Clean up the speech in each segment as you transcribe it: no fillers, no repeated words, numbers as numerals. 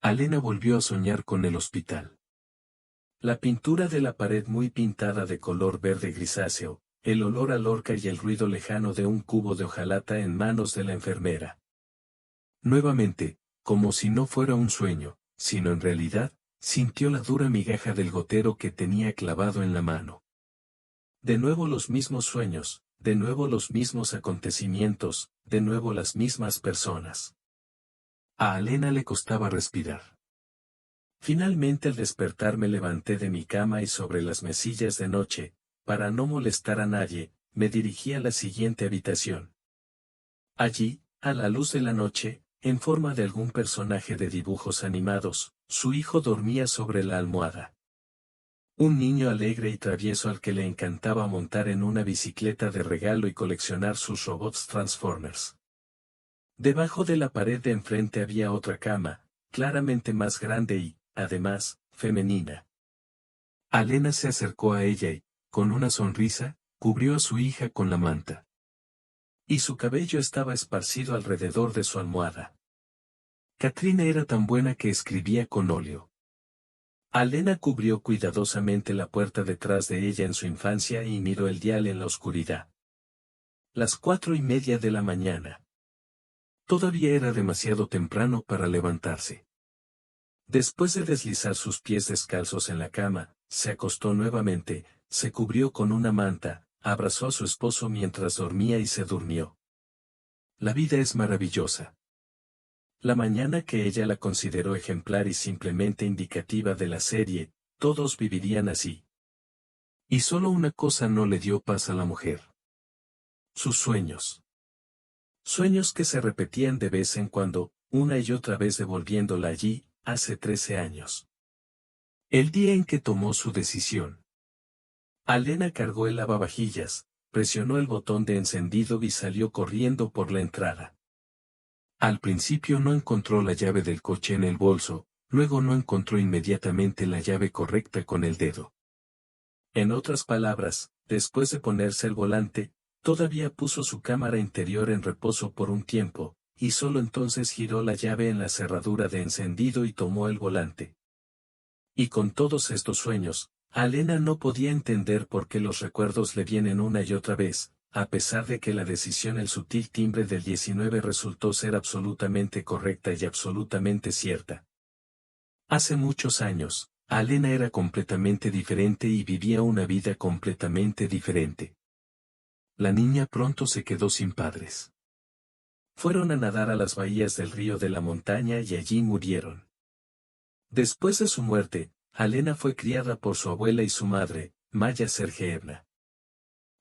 Alena volvió a soñar con el hospital. La pintura de la pared muy pintada de color verde grisáceo, el olor a Lorca y el ruido lejano de un cubo de hojalata en manos de la enfermera. Nuevamente, como si no fuera un sueño, sino en realidad, sintió la dura migaja del gotero que tenía clavado en la mano. De nuevo los mismos sueños, de nuevo los mismos acontecimientos, de nuevo las mismas personas. A Alena le costaba respirar. Finalmente al despertar me levanté de mi cama y sobre las mesillas de noche, para no molestar a nadie, me dirigí a la siguiente habitación. Allí, a la luz de la noche, en forma de algún personaje de dibujos animados, su hijo dormía sobre la almohada. Un niño alegre y travieso al que le encantaba montar en una bicicleta de regalo y coleccionar sus robots Transformers. Debajo de la pared de enfrente había otra cama, claramente más grande y, además, femenina. Alena se acercó a ella y, con una sonrisa, cubrió a su hija con la manta. Y su cabello estaba esparcido alrededor de su almohada. Katrina era tan buena que escribía con óleo. Alena cubrió cuidadosamente la puerta detrás de ella en su infancia y miró el dial en la oscuridad. Las 4:30 de la mañana. Todavía era demasiado temprano para levantarse. Después de deslizar sus pies descalzos en la cama, se acostó nuevamente, se cubrió con una manta, abrazó a su esposo mientras dormía y se durmió. La vida es maravillosa. La mañana que ella la consideró ejemplar y simplemente indicativa de la serie, todos vivirían así. Y solo una cosa no le dio paz a la mujer. Sus sueños. Sueños que se repetían de vez en cuando, una y otra vez devolviéndola allí, hace 13 años. El día en que tomó su decisión. Alena cargó el lavavajillas, presionó el botón de encendido y salió corriendo por la entrada. Al principio no encontró la llave del coche en el bolso, luego no encontró inmediatamente la llave correcta con el dedo. En otras palabras, después de ponerse el volante, todavía puso su cámara interior en reposo por un tiempo, y solo entonces giró la llave en la cerradura de encendido y tomó el volante. Y con todos estos sueños, Alena no podía entender por qué los recuerdos le vienen una y otra vez, a pesar de que la decisión el sutil timbre del 19 resultó ser absolutamente correcta y absolutamente cierta. Hace muchos años, Alena era completamente diferente y vivía una vida completamente diferente. La niña pronto se quedó sin padres. Fueron a nadar a las bahías del río de la montaña y allí murieron. Después de su muerte, Alena fue criada por su abuela y su madre, Maya Sergeevna.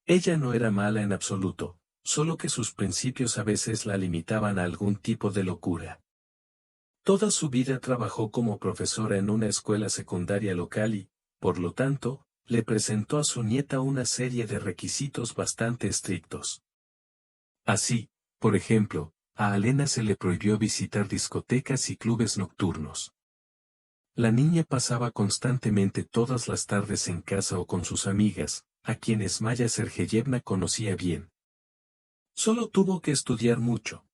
Ella no era mala en absoluto, solo que sus principios a veces la limitaban a algún tipo de locura. Toda su vida trabajó como profesora en una escuela secundaria local y, por lo tanto, le presentó a su nieta una serie de requisitos bastante estrictos. Así, por ejemplo, a Alena se le prohibió visitar discotecas y clubes nocturnos. La niña pasaba constantemente todas las tardes en casa o con sus amigas, a quienes Maya Sergeyevna conocía bien. Solo tuvo que estudiar mucho.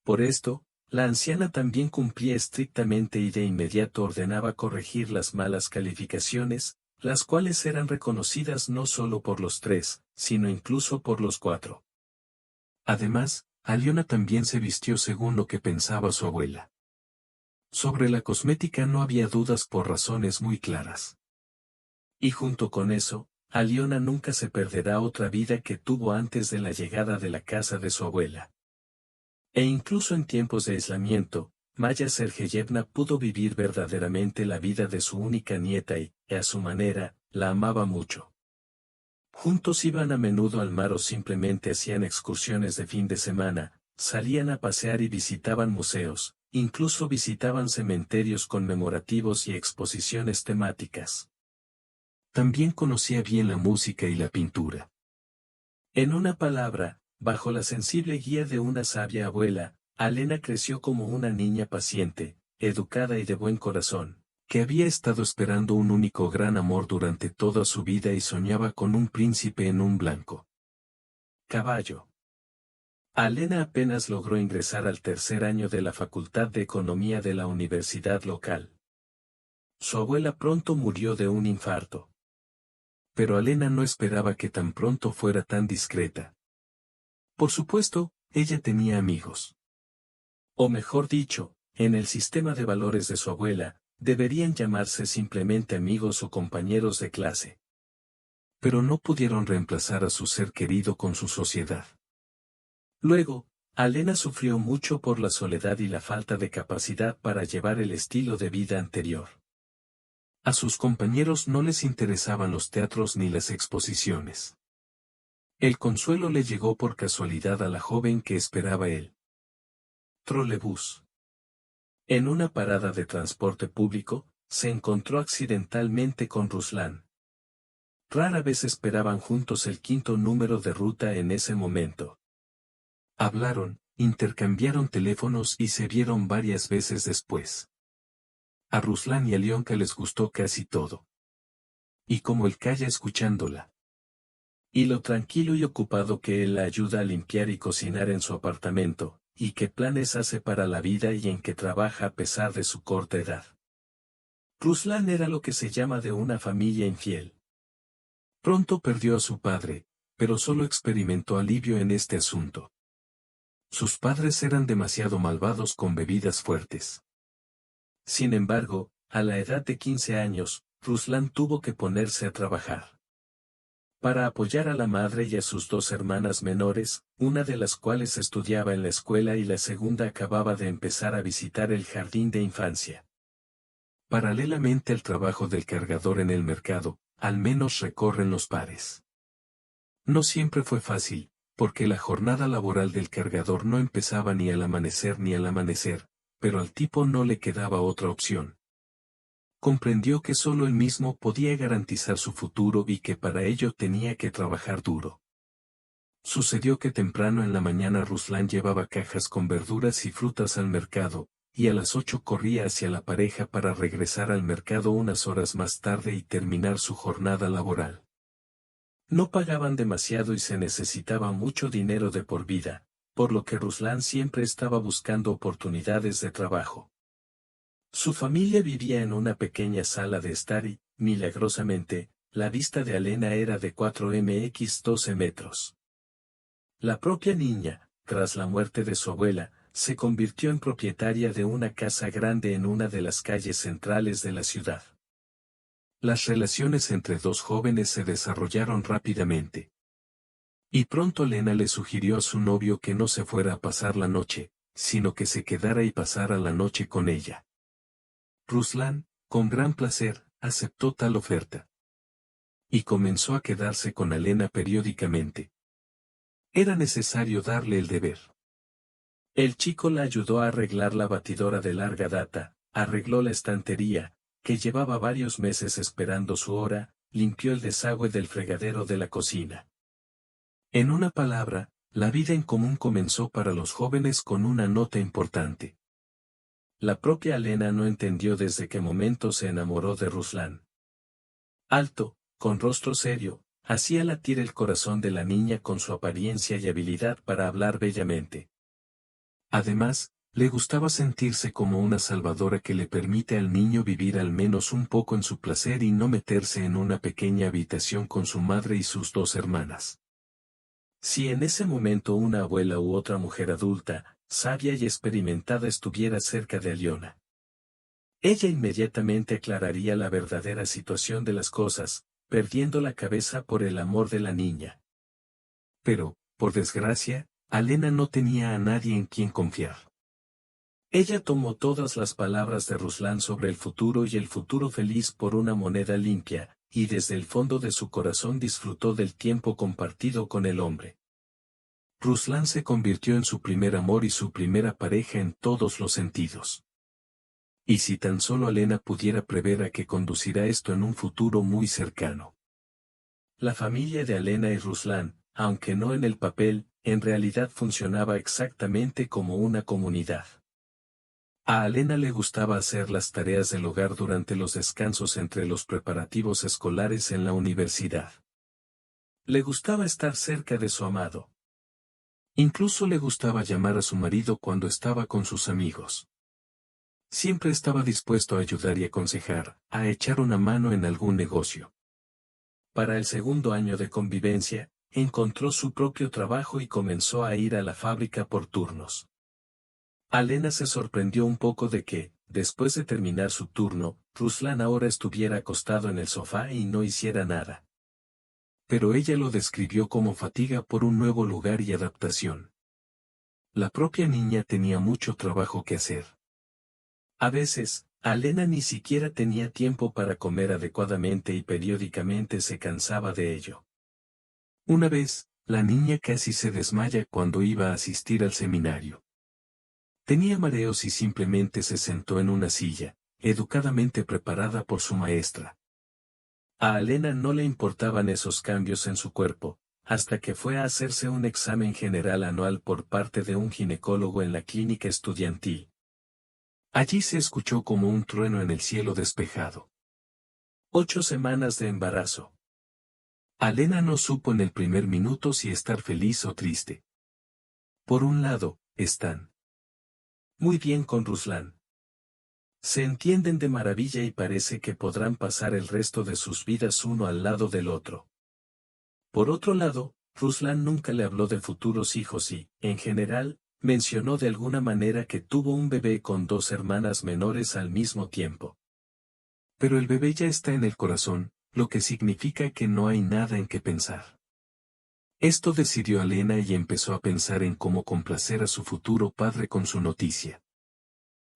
Por esto, la anciana también cumplía estrictamente y de inmediato ordenaba corregir las malas calificaciones, las cuales eran reconocidas no solo por los 3, sino incluso por los 4. Además, Aliona también se vistió según lo que pensaba su abuela. Sobre la cosmética no había dudas por razones muy claras. Y junto con eso, Aliona nunca se perderá otra vida que tuvo antes de la llegada de la casa de su abuela. E incluso en tiempos de aislamiento, Maya Sergeyevna pudo vivir verdaderamente la vida de su única nieta y, a su manera, la amaba mucho. Juntos iban a menudo al mar o simplemente hacían excursiones de fin de semana, salían a pasear y visitaban museos, incluso visitaban cementerios conmemorativos y exposiciones temáticas. También conocía bien la música y la pintura. En una palabra, bajo la sensible guía de una sabia abuela, Alena creció como una niña paciente, educada y de buen corazón, que había estado esperando un único gran amor durante toda su vida y soñaba con un príncipe en un blanco caballo. Alena apenas logró ingresar al tercer año de la Facultad de Economía de la universidad local. Su abuela pronto murió de un infarto. Pero Alena no esperaba que tan pronto fuera tan discreta. Por supuesto, ella tenía amigos. O mejor dicho, en el sistema de valores de su abuela, deberían llamarse simplemente amigos o compañeros de clase. Pero no pudieron reemplazar a su ser querido con su sociedad. Luego, Alena sufrió mucho por la soledad y la falta de capacidad para llevar el estilo de vida anterior. A sus compañeros no les interesaban los teatros ni las exposiciones. El consuelo le llegó por casualidad a la joven que esperaba el trolebús. En una parada de transporte público, se encontró accidentalmente con Ruslan. Rara vez esperaban juntos el quinto número de ruta en ese momento. Hablaron, intercambiaron teléfonos y se vieron varias veces después. A Ruslan y a Leonka les gustó casi todo. Y como él calla escuchándola. Y lo tranquilo y ocupado que él la ayuda a limpiar y cocinar en su apartamento, y qué planes hace para la vida y en qué trabaja a pesar de su corta edad. Ruslan era lo que se llama de una familia infiel. Pronto perdió a su padre, pero solo experimentó alivio en este asunto. Sus padres eran demasiado malvados con bebidas fuertes. Sin embargo, a la edad de 15 años, Ruslan tuvo que ponerse a trabajar. Para apoyar a la madre y a sus dos hermanas menores, una de las cuales estudiaba en la escuela y la segunda acababa de empezar a visitar el jardín de infancia. Paralelamente al trabajo del cargador en el mercado, al menos recorren los pares. No siempre fue fácil, porque la jornada laboral del cargador no empezaba ni al amanecer, pero al tipo no le quedaba otra opción. Comprendió que solo él mismo podía garantizar su futuro y que para ello tenía que trabajar duro. Sucedió que temprano en la mañana Ruslan llevaba cajas con verduras y frutas al mercado, y a las 8 corría hacia la pareja para regresar al mercado unas horas más tarde y terminar su jornada laboral. No pagaban demasiado y se necesitaba mucho dinero de por vida, por lo que Ruslan siempre estaba buscando oportunidades de trabajo. Su familia vivía en una pequeña sala de estar y, milagrosamente, la vista de Alena era de 4,12 metros. La propia niña, tras la muerte de su abuela, se convirtió en propietaria de una casa grande en una de las calles centrales de la ciudad. Las relaciones entre dos jóvenes se desarrollaron rápidamente. Y pronto Lena le sugirió a su novio que no se fuera a pasar la noche, sino que se quedara y pasara la noche con ella. Ruslan, con gran placer, aceptó tal oferta. Y comenzó a quedarse con Alena periódicamente. Era necesario darle el deber. El chico la ayudó a arreglar la batidora de larga data, arregló la estantería, que llevaba varios meses esperando su hora, limpió el desagüe del fregadero de la cocina. En una palabra, la vida en común comenzó para los jóvenes con una nota importante. La propia Alena no entendió desde qué momento se enamoró de Ruslan. Alto, con rostro serio, hacía latir el corazón de la niña con su apariencia y habilidad para hablar bellamente. Además, le gustaba sentirse como una salvadora que le permite al niño vivir al menos un poco en su placer y no meterse en una pequeña habitación con su madre y sus dos hermanas. Si en ese momento una abuela u otra mujer adulta, sabia y experimentada estuviera cerca de Aliona, ella inmediatamente aclararía la verdadera situación de las cosas, perdiendo la cabeza por el amor de la niña. Pero, por desgracia, Alena no tenía a nadie en quien confiar. Ella tomó todas las palabras de Ruslan sobre el futuro y el futuro feliz por una moneda limpia, y desde el fondo de su corazón disfrutó del tiempo compartido con el hombre. Ruslan se convirtió en su primer amor y su primera pareja en todos los sentidos. Y si tan solo Alena pudiera prever a qué conducirá esto en un futuro muy cercano. La familia de Alena y Ruslan, aunque no en el papel, en realidad funcionaba exactamente como una comunidad. A Alena le gustaba hacer las tareas del hogar durante los descansos entre los preparativos escolares en la universidad. Le gustaba estar cerca de su amado. Incluso le gustaba llamar a su marido cuando estaba con sus amigos. Siempre estaba dispuesto a ayudar y aconsejar, a echar una mano en algún negocio. Para el segundo año de convivencia, encontró su propio trabajo y comenzó a ir a la fábrica por turnos. Alena se sorprendió un poco de que, después de terminar su turno, Ruslan ahora estuviera acostado en el sofá y no hiciera nada. Pero ella lo describió como fatiga por un nuevo lugar y adaptación. La propia niña tenía mucho trabajo que hacer. A veces, Alena ni siquiera tenía tiempo para comer adecuadamente y periódicamente se cansaba de ello. Una vez, la niña casi se desmaya cuando iba a asistir al seminario. Tenía mareos y simplemente se sentó en una silla, educadamente preparada por su maestra. A Alena no le importaban esos cambios en su cuerpo, hasta que fue a hacerse un examen general anual por parte de un ginecólogo en la clínica estudiantil. Allí se escuchó como un trueno en el cielo despejado. 8 semanas de embarazo. Alena no supo en el primer minuto si estar feliz o triste. Por un lado, están muy bien con Ruslan. Se entienden de maravilla y parece que podrán pasar el resto de sus vidas uno al lado del otro. Por otro lado, Ruslan nunca le habló de futuros hijos y, en general, mencionó de alguna manera que tuvo un bebé con 2 hermanas menores al mismo tiempo. Pero el bebé ya está en el corazón, lo que significa que no hay nada en qué pensar. Esto decidió Alena y empezó a pensar en cómo complacer a su futuro padre con su noticia.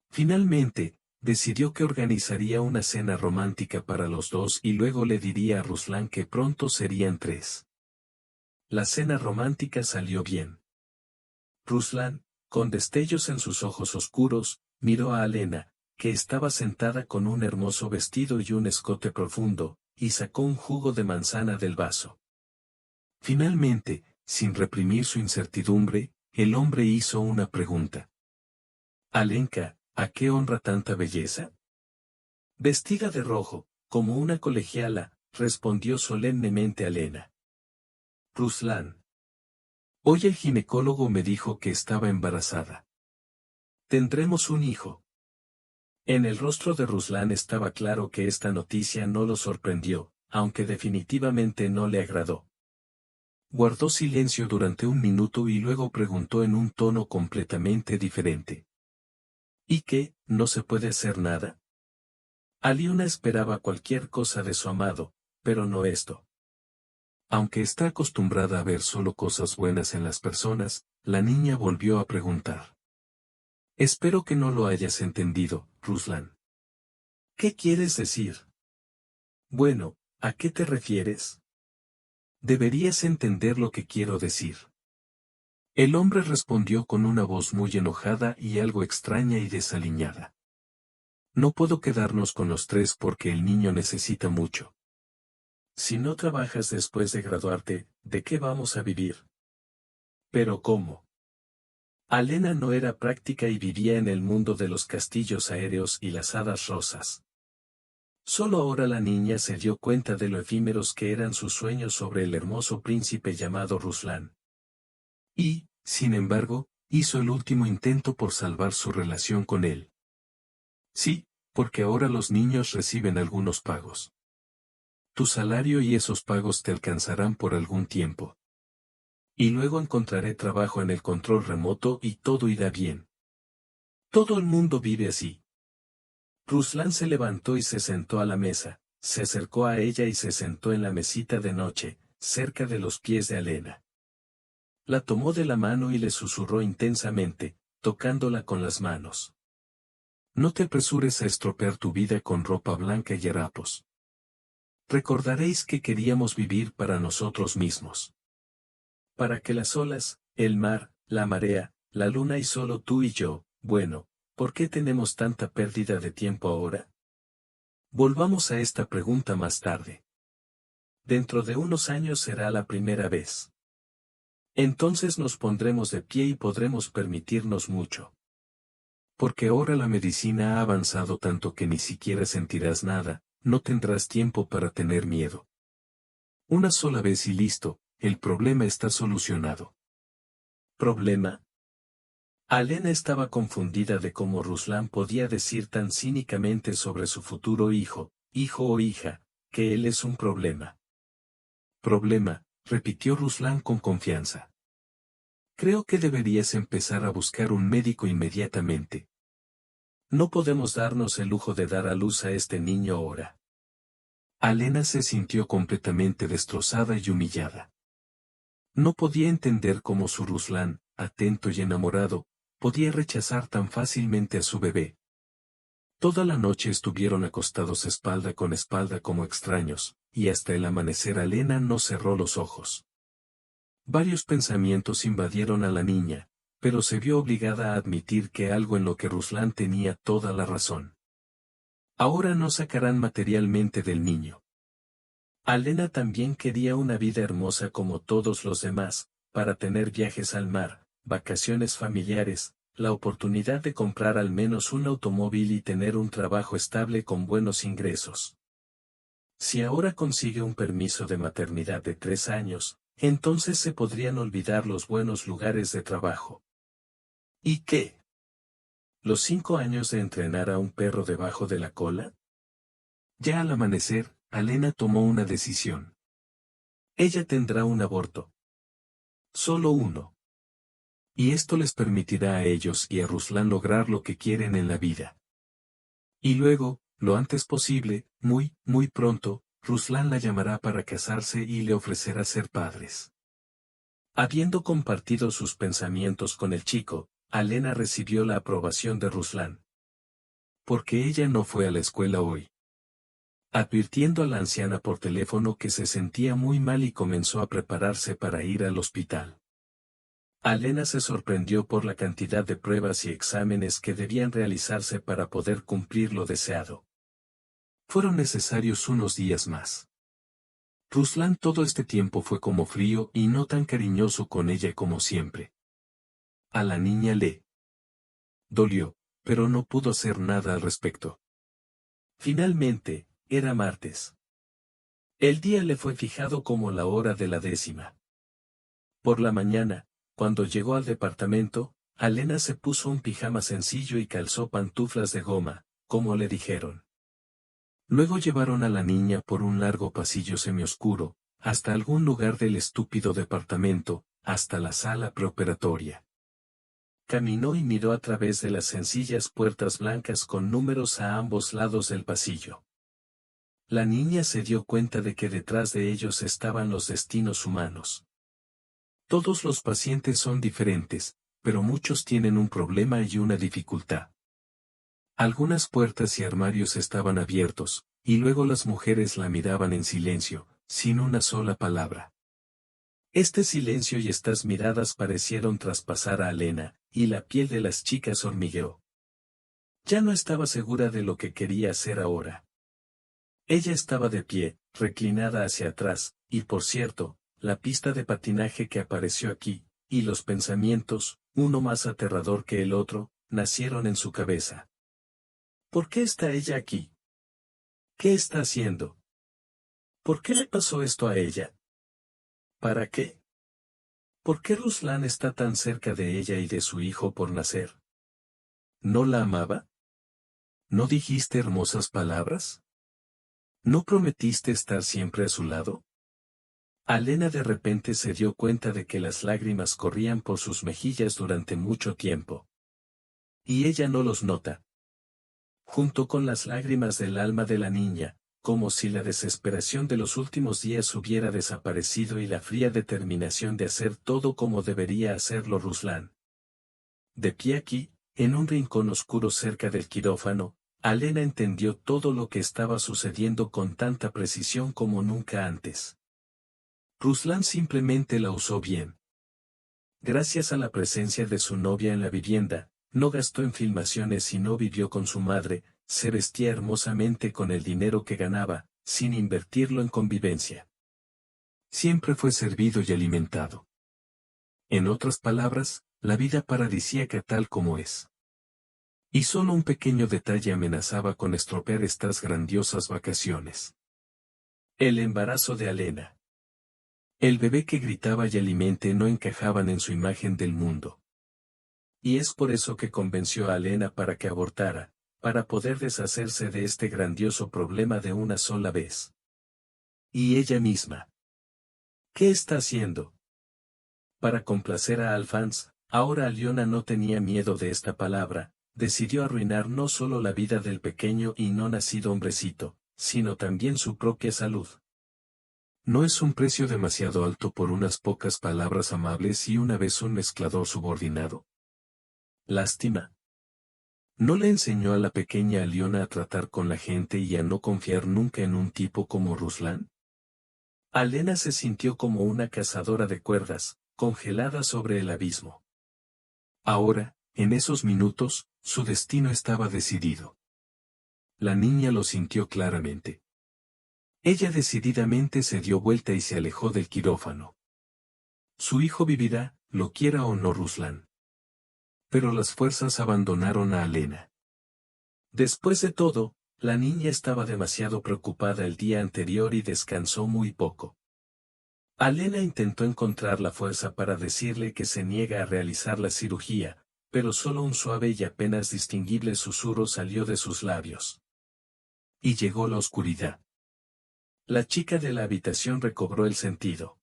Finalmente, decidió que organizaría una cena romántica para los dos y luego le diría a Ruslan que pronto serían 3. La cena romántica salió bien. Ruslan, con destellos en sus ojos oscuros, miró a Alena, que estaba sentada con un hermoso vestido y un escote profundo, y sacó un jugo de manzana del vaso. Finalmente, sin reprimir su incertidumbre, el hombre hizo una pregunta. Alenka, ¿a qué honra tanta belleza? Vestida de rojo, como una colegiala, respondió solemnemente Alena. Ruslan. Hoy el ginecólogo me dijo que estaba embarazada. Tendremos un hijo. En el rostro de Ruslan estaba claro que esta noticia no lo sorprendió, aunque definitivamente no le agradó. Guardó silencio durante un minuto y luego preguntó en un tono completamente diferente. ¿Y qué, no se puede hacer nada? Aliona esperaba cualquier cosa de su amado, pero no esto. Aunque está acostumbrada a ver solo cosas buenas en las personas, la niña volvió a preguntar. Espero que no lo hayas entendido, Ruslan. ¿Qué quieres decir? Bueno, ¿a qué te refieres? Deberías entender lo que quiero decir. El hombre respondió con una voz muy enojada y algo extraña y desaliñada. No puedo quedarnos con los 3 porque el niño necesita mucho. Si no trabajas después de graduarte, ¿de qué vamos a vivir? ¿Pero cómo? Alena no era práctica y vivía en el mundo de los castillos aéreos y las hadas rosas. Solo ahora la niña se dio cuenta de lo efímeros que eran sus sueños sobre el hermoso príncipe llamado Ruslan. Y, sin embargo, hizo el último intento por salvar su relación con él. Sí, porque ahora los niños reciben algunos pagos. Tu salario y esos pagos te alcanzarán por algún tiempo. Y luego encontraré trabajo en el control remoto y todo irá bien. Todo el mundo vive así. Ruslan se levantó y se sentó a la mesa, se acercó a ella y se sentó en la mesita de noche, cerca de los pies de Alena. La tomó de la mano y le susurró intensamente, tocándola con las manos. No te apresures a estropear tu vida con ropa blanca y harapos. Recordaréis que queríamos vivir para nosotros mismos. Para que las olas, el mar, la marea, la luna y solo tú y yo, bueno, ¿por qué tenemos tanta pérdida de tiempo ahora? Volvamos a esta pregunta más tarde. Dentro de unos años será la primera vez. Entonces nos pondremos de pie y podremos permitirnos mucho. Porque ahora la medicina ha avanzado tanto que ni siquiera sentirás nada, no tendrás tiempo para tener miedo. Una sola vez y listo, el problema está solucionado. ¿Problema? Alena estaba confundida de cómo Ruslan podía decir tan cínicamente sobre su futuro hijo o hija, que él es un problema. Problema, repitió Ruslan con confianza. Creo que deberías empezar a buscar un médico inmediatamente. No podemos darnos el lujo de dar a luz a este niño ahora. Alena se sintió completamente destrozada y humillada. No podía entender cómo su Ruslan, atento y enamorado, podía rechazar tan fácilmente a su bebé. Toda la noche estuvieron acostados espalda con espalda como extraños, y hasta el amanecer Alena no cerró los ojos. Varios pensamientos invadieron a la niña, pero se vio obligada a admitir que algo en lo que Ruslan tenía toda la razón. Ahora no sacarán materialmente del niño. Alena también quería una vida hermosa como todos los demás, para tener viajes al mar, vacaciones familiares, la oportunidad de comprar al menos un automóvil y tener un trabajo estable con buenos ingresos. Si ahora consigue un permiso de maternidad de 3 años, entonces se podrían olvidar los buenos lugares de trabajo. ¿Y qué? ¿Los 5 años de entrenar a un perro debajo de la cola? Ya al amanecer, Alena tomó una decisión. Ella tendrá un aborto. Solo uno. Y esto les permitirá a ellos y a Ruslan lograr lo que quieren en la vida. Y luego, lo antes posible, muy pronto, Ruslan la llamará para casarse y le ofrecerá ser padres. Habiendo compartido sus pensamientos con el chico, Alena recibió la aprobación de Ruslan. Porque ella no fue a la escuela hoy. Advirtiendo a la anciana por teléfono que se sentía muy mal y comenzó a prepararse para ir al hospital. Alena se sorprendió por la cantidad de pruebas y exámenes que debían realizarse para poder cumplir lo deseado. Fueron necesarios unos días más. Ruslan todo este tiempo fue como frío y no tan cariñoso con ella como siempre. A la niña le dolió, pero no pudo hacer nada al respecto. Finalmente, era martes. El día le fue fijado como la hora de la 10:00. Por la mañana, cuando llegó al departamento, Alena se puso un pijama sencillo y calzó pantuflas de goma, como le dijeron. Luego llevaron a la niña por un largo pasillo semioscuro, hasta algún lugar del estúpido departamento, hasta la sala preoperatoria. Caminó y miró a través de las sencillas puertas blancas con números a ambos lados del pasillo. La niña se dio cuenta de que detrás de ellos estaban los destinos humanos. Todos los pacientes son diferentes, pero muchos tienen un problema y una dificultad. Algunas puertas y armarios estaban abiertos, y luego las mujeres la miraban en silencio, sin una sola palabra. Este silencio y estas miradas parecieron traspasar a Alena, y la piel de las chicas hormigueó. Ya no estaba segura de lo que quería hacer ahora. Ella estaba de pie, reclinada hacia atrás, y por cierto, la pista de patinaje que apareció aquí, y los pensamientos, uno más aterrador que el otro, nacieron en su cabeza. ¿Por qué está ella aquí? ¿Qué está haciendo? ¿Por qué le pasó esto a ella? ¿Para qué? ¿Por qué Ruslan está tan cerca de ella y de su hijo por nacer? ¿No la amaba? ¿No dijiste hermosas palabras? ¿No prometiste estar siempre a su lado? Alena de repente se dio cuenta de que las lágrimas corrían por sus mejillas durante mucho tiempo. Y ella no los nota. Junto con las lágrimas del alma de la niña, como si la desesperación de los últimos días hubiera desaparecido y la fría determinación de hacer todo como debería hacerlo Ruslan. De pie aquí, en un rincón oscuro cerca del quirófano, Alena entendió todo lo que estaba sucediendo con tanta precisión como nunca antes. Ruslan simplemente la usó bien. Gracias a la presencia de su novia en la vivienda, no gastó en filmaciones y no vivió con su madre, se vestía hermosamente con el dinero que ganaba, sin invertirlo en convivencia. Siempre fue servido y alimentado. En otras palabras, la vida paradisíaca tal como es. Y solo un pequeño detalle amenazaba con estropear estas grandiosas vacaciones. El embarazo de Alena. El bebé que gritaba y alimente no encajaban en su imagen del mundo. Y es por eso que convenció a Elena para que abortara, para poder deshacerse de este grandioso problema de una sola vez. Y ella misma. ¿Qué está haciendo? Para complacer a Alphonse, ahora Aliona no tenía miedo de esta palabra, decidió arruinar no solo la vida del pequeño y no nacido hombrecito, sino también su propia salud. ¿No es un precio demasiado alto por unas pocas palabras amables y una vez un mezclador subordinado? Lástima. ¿No le enseñó a la pequeña Aliona a tratar con la gente y a no confiar nunca en un tipo como Ruslan? Alena se sintió como una cazadora de cuerdas, congelada sobre el abismo. Ahora, en esos minutos, su destino estaba decidido. La niña lo sintió claramente. Ella decididamente se dio vuelta y se alejó del quirófano. Su hijo vivirá, lo quiera o no Ruslan. Pero las fuerzas abandonaron a Alena. Después de todo, la niña estaba demasiado preocupada el día anterior y descansó muy poco. Alena intentó encontrar la fuerza para decirle que se niega a realizar la cirugía, pero solo un suave y apenas distinguible susurro salió de sus labios. Y llegó la oscuridad. La chica de la habitación recobró el sentido.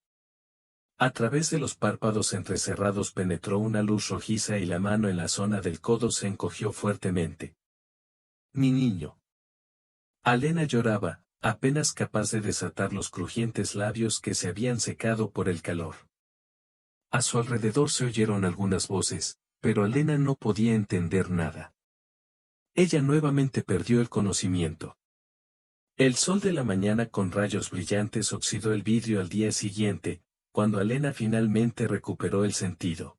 A través de los párpados entrecerrados penetró una luz rojiza y la mano en la zona del codo se encogió fuertemente. Mi niño. Alena lloraba, apenas capaz de desatar los crujientes labios que se habían secado por el calor. A su alrededor se oyeron algunas voces, pero Alena no podía entender nada. Ella nuevamente perdió el conocimiento. El sol de la mañana con rayos brillantes oxidó el vidrio al día siguiente, cuando Alena finalmente recuperó el sentido.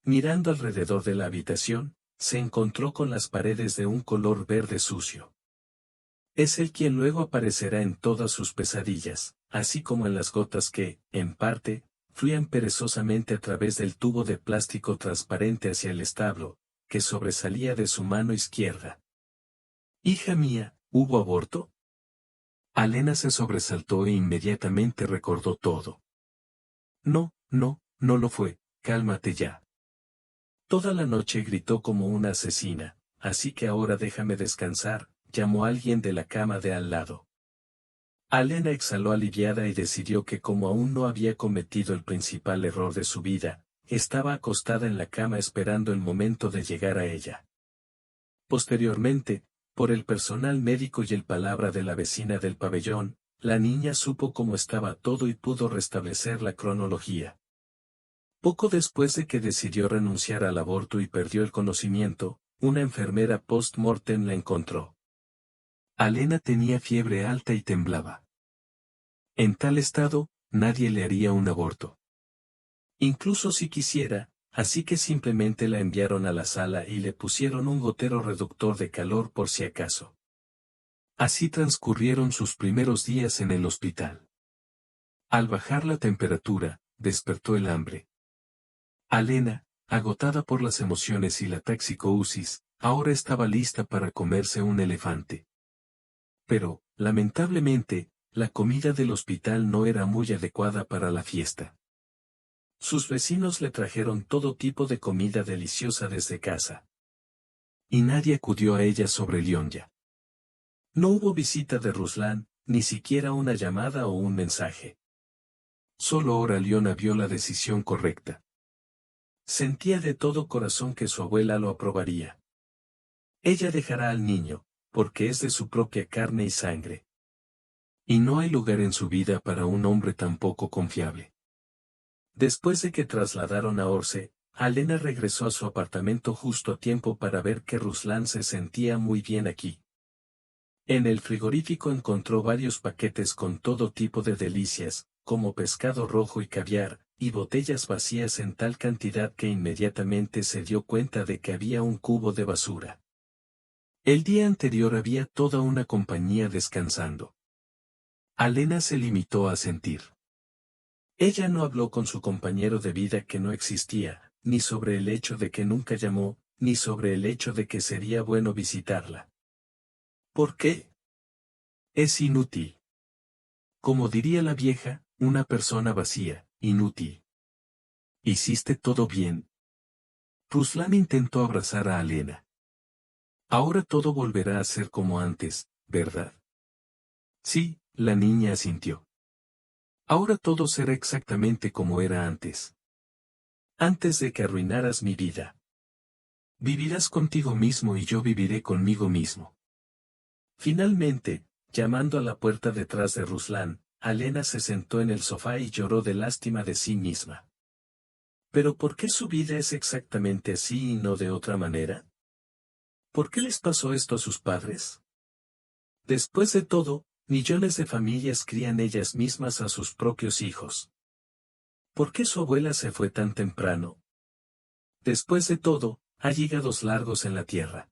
Mirando alrededor de la habitación, se encontró con las paredes de un color verde sucio. Es él quien luego aparecerá en todas sus pesadillas, así como en las gotas que, en parte, fluían perezosamente a través del tubo de plástico transparente hacia el establo, que sobresalía de su mano izquierda. Hija mía, ¿hubo aborto? Alena se sobresaltó e inmediatamente recordó todo. No, no, no lo fue, cálmate ya. Toda la noche gritó como una asesina, así que ahora déjame descansar, llamó alguien de la cama de al lado. Alena exhaló aliviada y decidió que como aún no había cometido el principal error de su vida, estaba acostada en la cama esperando el momento de llegar a ella. Posteriormente, por el personal médico y el palabra de la vecina del pabellón, la niña supo cómo estaba todo y pudo restablecer la cronología. Poco después de que decidió renunciar al aborto y perdió el conocimiento, una enfermera post-mortem la encontró. Alena tenía fiebre alta y temblaba. En tal estado, nadie le haría un aborto. Incluso si quisiera, así que simplemente la enviaron a la sala y le pusieron un gotero reductor de calor por si acaso. Así transcurrieron sus primeros días en el hospital. Al bajar la temperatura, despertó el hambre. Alena, agotada por las emociones y la taxicousis, ahora estaba lista para comerse un elefante. Pero, lamentablemente, la comida del hospital no era muy adecuada para la fiesta. Sus vecinos le trajeron todo tipo de comida deliciosa desde casa. Y nadie acudió a ella sobre Lyonya. No hubo visita de Ruslan, ni siquiera una llamada o un mensaje. Solo ahora Lyona vio la decisión correcta. Sentía de todo corazón que su abuela lo aprobaría. Ella dejará al niño, porque es de su propia carne y sangre. Y no hay lugar en su vida para un hombre tan poco confiable. Después de que trasladaron a Orce, Alena regresó a su apartamento justo a tiempo para ver que Ruslan se sentía muy bien aquí. En el frigorífico encontró varios paquetes con todo tipo de delicias, como pescado rojo y caviar, y botellas vacías en tal cantidad que inmediatamente se dio cuenta de que había un cubo de basura. El día anterior había toda una compañía descansando. Alena se limitó a sentir. Ella no habló con su compañero de vida que no existía, ni sobre el hecho de que nunca llamó, ni sobre el hecho de que sería bueno visitarla. ¿Por qué? Es inútil. Como diría la vieja, una persona vacía, inútil. ¿Hiciste todo bien? Ruslan intentó abrazar a Alena. Ahora todo volverá a ser como antes, ¿verdad? Sí, la niña asintió. Ahora todo será exactamente como era antes. Antes de que arruinaras mi vida. Vivirás contigo mismo y yo viviré conmigo mismo. Finalmente, llamando a la puerta detrás de Ruslan, Alena se sentó en el sofá y lloró de lástima de sí misma. ¿Pero por qué su vida es exactamente así y no de otra manera? ¿Por qué les pasó esto a sus padres? Después de todo, millones de familias crían ellas mismas a sus propios hijos. ¿Por qué su abuela se fue tan temprano? Después de todo, hay hígados largos en la tierra.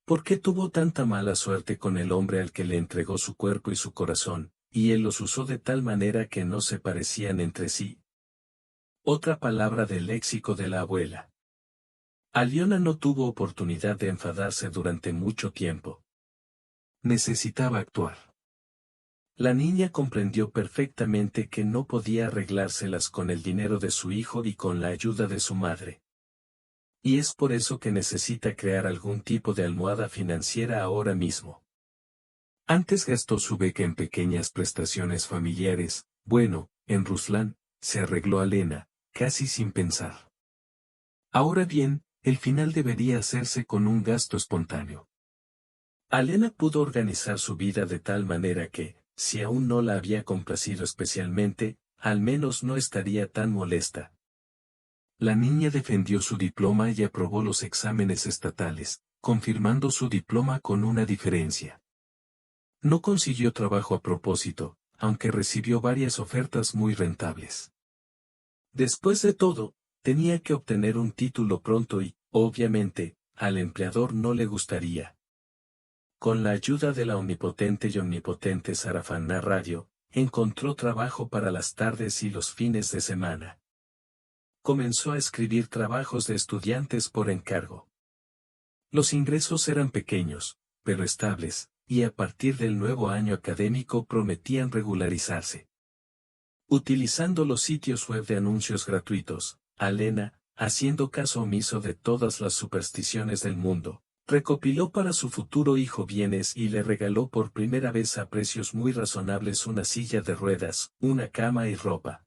¿Por qué tuvo tanta mala suerte con el hombre al que le entregó su cuerpo y su corazón, y él los usó de tal manera que no se parecían entre sí? Otra palabra del léxico de la abuela. Aliona no tuvo oportunidad de enfadarse durante mucho tiempo. Necesitaba actuar. La niña comprendió perfectamente que no podía arreglárselas con el dinero de su hijo y con la ayuda de su madre. Y es por eso que necesita crear algún tipo de almohada financiera ahora mismo. Antes gastó su beca en pequeñas prestaciones familiares, bueno, en Ruslan, se arregló Alena, casi sin pensar. Ahora bien, el final debería hacerse con un gasto espontáneo. Alena pudo organizar su vida de tal manera que, si aún no la había complacido especialmente, al menos no estaría tan molesta. La niña defendió su diploma y aprobó los exámenes estatales, confirmando su diploma con una diferencia. No consiguió trabajo a propósito, aunque recibió varias ofertas muy rentables. Después de todo, tenía que obtener un título pronto y, obviamente, al empleador no le gustaría. Con la ayuda de la omnipotente y omnipotente Sarafanna Radio, encontró trabajo para las tardes y los fines de semana. Comenzó a escribir trabajos de estudiantes por encargo. Los ingresos eran pequeños, pero estables, y a partir del nuevo año académico prometían regularizarse. Utilizando los sitios web de anuncios gratuitos, Alena, haciendo caso omiso de todas las supersticiones del mundo, recopiló para su futuro hijo bienes y le regaló por primera vez a precios muy razonables una silla de ruedas, una cama y ropa.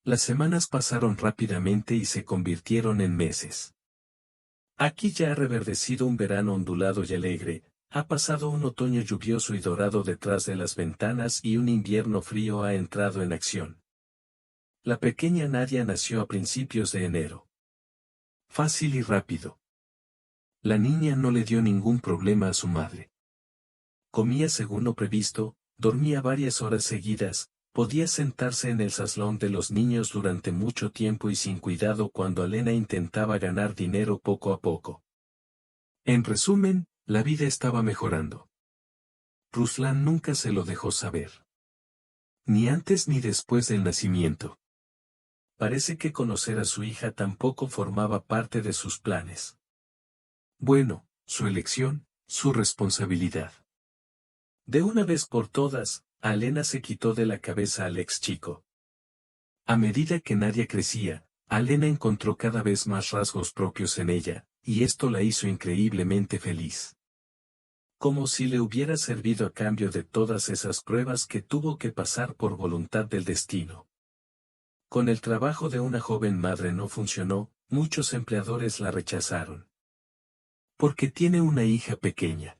Las semanas pasaron rápidamente y se convirtieron en meses. Aquí ya ha reverdecido un verano ondulado y alegre, ha pasado un otoño lluvioso y dorado detrás de las ventanas y un invierno frío ha entrado en acción. La pequeña Nadia nació a principios de enero. Fácil y rápido. La niña no le dio ningún problema a su madre. Comía según lo previsto, dormía varias horas seguidas, podía sentarse en el salón de los niños durante mucho tiempo y sin cuidado cuando Alena intentaba ganar dinero poco a poco. En resumen, la vida estaba mejorando. Ruslan nunca se lo dejó saber. Ni antes ni después del nacimiento. Parece que conocer a su hija tampoco formaba parte de sus planes. Bueno, su elección, su responsabilidad. De una vez por todas, Alena se quitó de la cabeza al ex chico. A medida que Nadia crecía, Alena encontró cada vez más rasgos propios en ella, y esto la hizo increíblemente feliz. Como si le hubiera servido a cambio de todas esas pruebas que tuvo que pasar por voluntad del destino. Con el trabajo de una joven madre no funcionó, muchos empleadores la rechazaron. Porque tiene una hija pequeña.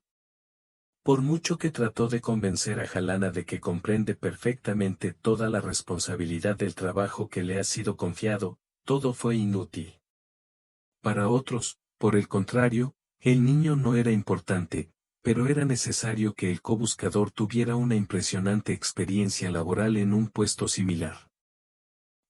Por mucho que trató de convencer a Jalana de que comprende perfectamente toda la responsabilidad del trabajo que le ha sido confiado, todo fue inútil. Para otros, por el contrario, el niño no era importante, pero era necesario que el cobuscador tuviera una impresionante experiencia laboral en un puesto similar.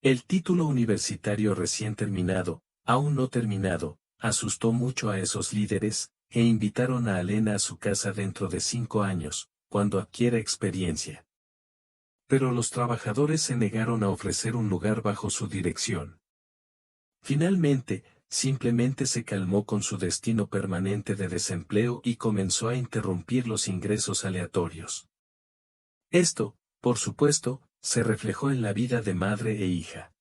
El título universitario recién terminado, aún no terminado, asustó mucho a esos líderes, e invitaron a Alena a su casa dentro de 5 años, cuando adquiera experiencia. Pero los trabajadores se negaron a ofrecer un lugar bajo su dirección. Finalmente, simplemente se calmó con su destino permanente de desempleo y comenzó a interrumpir los ingresos aleatorios. Esto, por supuesto, se reflejó en la vida de madre e hija.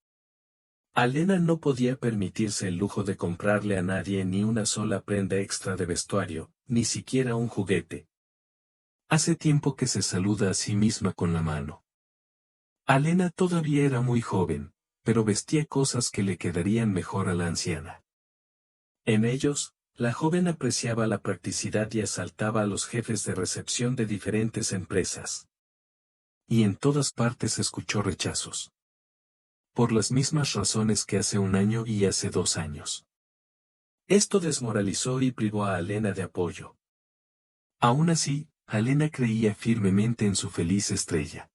Alena no podía permitirse el lujo de comprarle a nadie ni una sola prenda extra de vestuario, ni siquiera un juguete. Hace tiempo que se saluda a sí misma con la mano. Alena todavía era muy joven, pero vestía cosas que le quedarían mejor a la anciana. En ellos, la joven apreciaba la practicidad y asaltaba a los jefes de recepción de diferentes empresas. Y en todas partes escuchó rechazos. Por las mismas razones que hace un año y hace 2 años. Esto desmoralizó y privó a Alena de apoyo. Aún así, Alena creía firmemente en su feliz estrella.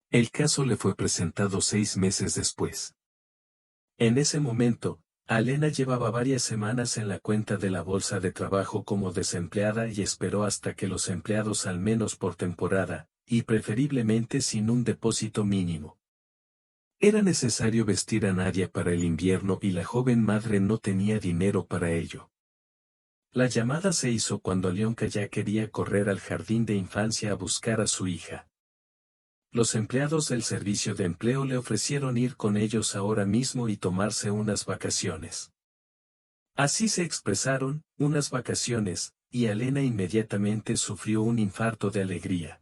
El caso le fue presentado 6 meses después. En ese momento, Alena llevaba varias semanas en la cuenta de la bolsa de trabajo como desempleada y esperó hasta que los empleados al menos por temporada, y preferiblemente sin un depósito mínimo. Era necesario vestir a Nadia para el invierno y la joven madre no tenía dinero para ello. La llamada se hizo cuando Alyonka ya quería correr al jardín de infancia a buscar a su hija. Los empleados del servicio de empleo le ofrecieron ir con ellos ahora mismo y tomarse unas vacaciones. Así se expresaron, unas vacaciones, y Alena inmediatamente sufrió un infarto de alegría.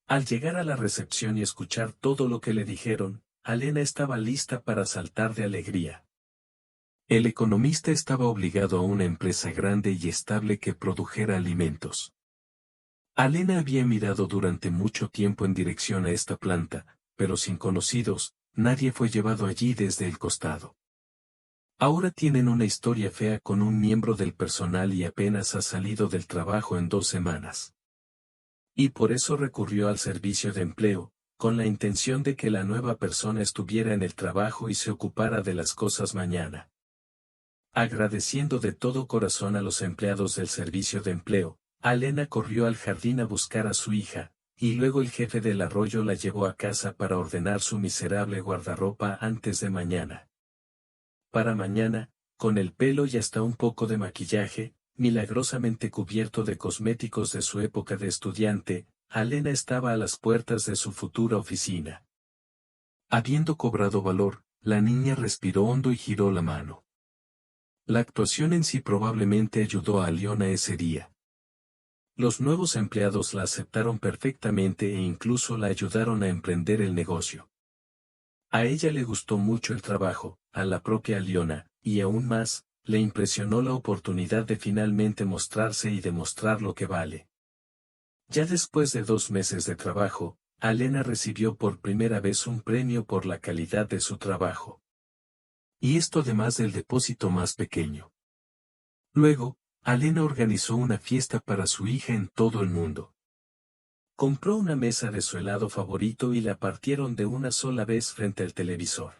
Al llegar a la recepción y escuchar todo lo que le dijeron, Alena estaba lista para saltar de alegría. El economista estaba obligado a una empresa grande y estable que produjera alimentos. Alena había mirado durante mucho tiempo en dirección a esta planta, pero sin conocidos, nadie fue llevado allí desde el costado. Ahora tienen una historia fea con un miembro del personal y apenas ha salido del trabajo en 2 semanas. Y por eso recurrió al servicio de empleo, con la intención de que la nueva persona estuviera en el trabajo y se ocupara de las cosas mañana. Agradeciendo de todo corazón a los empleados del servicio de empleo, Alena corrió al jardín a buscar a su hija, y luego el jefe del arroyo la llevó a casa para ordenar su miserable guardarropa antes de mañana. Para mañana, con el pelo y hasta un poco de maquillaje, milagrosamente cubierto de cosméticos de su época de estudiante, Alena estaba a las puertas de su futura oficina. Habiendo cobrado valor, la niña respiró hondo y giró la mano. La actuación en sí probablemente ayudó a Aliona ese día. Los nuevos empleados la aceptaron perfectamente e incluso la ayudaron a emprender el negocio. A ella le gustó mucho el trabajo, a la propia Aliona, y aún más, le impresionó la oportunidad de finalmente mostrarse y demostrar lo que vale. Ya después de 2 meses de trabajo, Alena recibió por primera vez un premio por la calidad de su trabajo. Y esto además del depósito más pequeño. Luego, Alena organizó una fiesta para su hija en todo el mundo. Compró una mesa de su helado favorito y la partieron de una sola vez frente al televisor.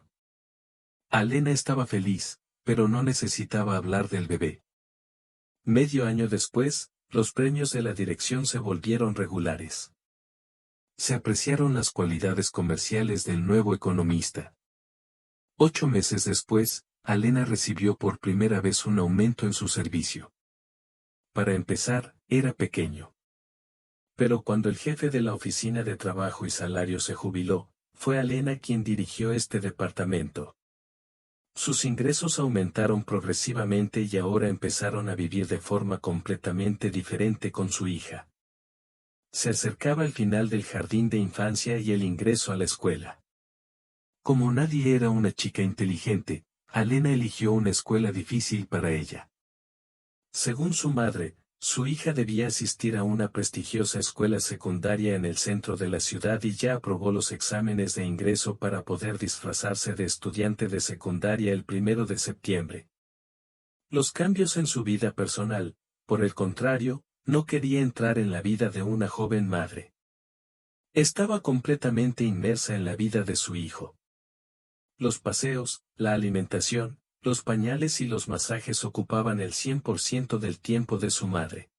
Alena estaba feliz, pero no necesitaba hablar del bebé. Medio año después, los premios de la dirección se volvieron regulares. Se apreciaron las cualidades comerciales del nuevo economista. 8 meses después, Alena recibió por primera vez un aumento en su servicio. Para empezar, era pequeño. Pero cuando el jefe de la oficina de trabajo y salario se jubiló, fue Alena quien dirigió este departamento. Sus ingresos aumentaron progresivamente y ahora empezaron a vivir de forma completamente diferente con su hija. Se acercaba el final del jardín de infancia y el ingreso a la escuela. Como nadie era una chica inteligente, Alena eligió una escuela difícil para ella. Según su madre, su hija debía asistir a una prestigiosa escuela secundaria en el centro de la ciudad y ya aprobó los exámenes de ingreso para poder disfrazarse de estudiante de secundaria el 1 de septiembre. Los cambios en su vida personal, por el contrario, no quería entrar en la vida de una joven madre. Estaba completamente inmersa en la vida de su hijo. Los paseos, la alimentación, los pañales y los masajes ocupaban el 100% del tiempo de su madre.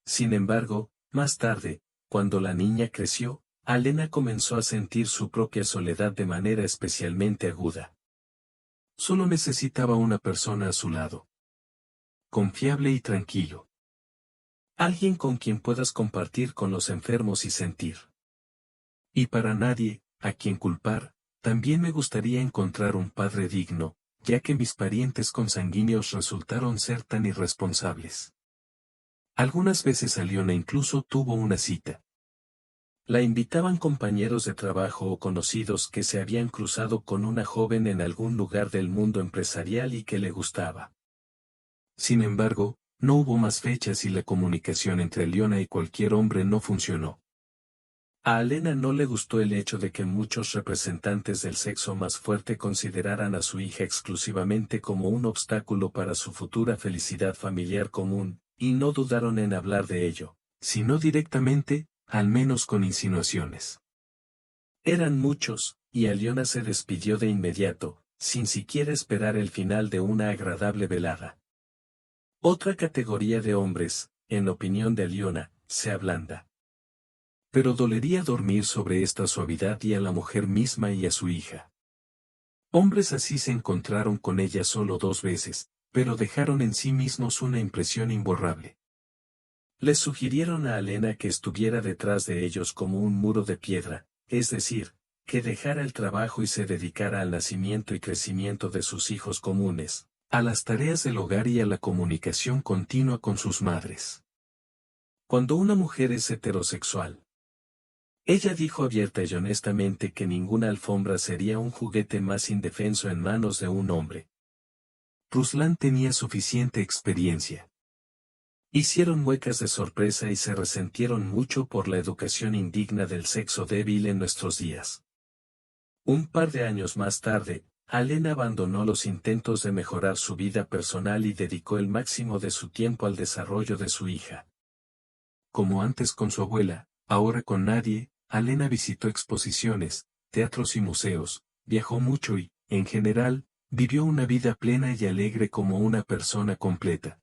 Sin embargo, más tarde, cuando la niña creció, Alena comenzó a sentir su propia soledad de manera especialmente aguda. Solo necesitaba una persona a su lado. Confiable y tranquilo. Alguien con quien puedas compartir con los enfermos y sentir. Y para nadie, a quien culpar, también me gustaría encontrar un padre digno, ya que mis parientes consanguíneos resultaron ser tan irresponsables. Algunas veces Aliona incluso tuvo una cita. La invitaban compañeros de trabajo o conocidos que se habían cruzado con una joven en algún lugar del mundo empresarial y que le gustaba. Sin embargo, no hubo más fechas y la comunicación entre Aliona y cualquier hombre no funcionó. A Alena no le gustó el hecho de que muchos representantes del sexo más fuerte consideraran a su hija exclusivamente como un obstáculo para su futura felicidad familiar común, y no dudaron en hablar de ello, si no directamente, al menos con insinuaciones. Eran muchos, y Aliona se despidió de inmediato, sin siquiera esperar el final de una agradable velada. Otra categoría de hombres, en opinión de Aliona, se ablanda. Pero dolería dormir sobre esta suavidad y a la mujer misma y a su hija. Hombres así se encontraron con ella solo 2 veces, pero dejaron en sí mismos una impresión imborrable. Les sugirieron a Alena que estuviera detrás de ellos como un muro de piedra, es decir, que dejara el trabajo y se dedicara al nacimiento y crecimiento de sus hijos comunes, a las tareas del hogar y a la comunicación continua con sus madres. Cuando una mujer es heterosexual, ella dijo abierta y honestamente que ninguna alfombra sería un juguete más indefenso en manos de un hombre. Ruslan tenía suficiente experiencia. Hicieron muecas de sorpresa y se resintieron mucho por la educación indigna del sexo débil en nuestros días. Un par de años más tarde, Alena abandonó los intentos de mejorar su vida personal y dedicó el máximo de su tiempo al desarrollo de su hija. Como antes con su abuela, ahora con nadie, Alena visitó exposiciones, teatros y museos, viajó mucho y, en general, vivió una vida plena y alegre como una persona completa.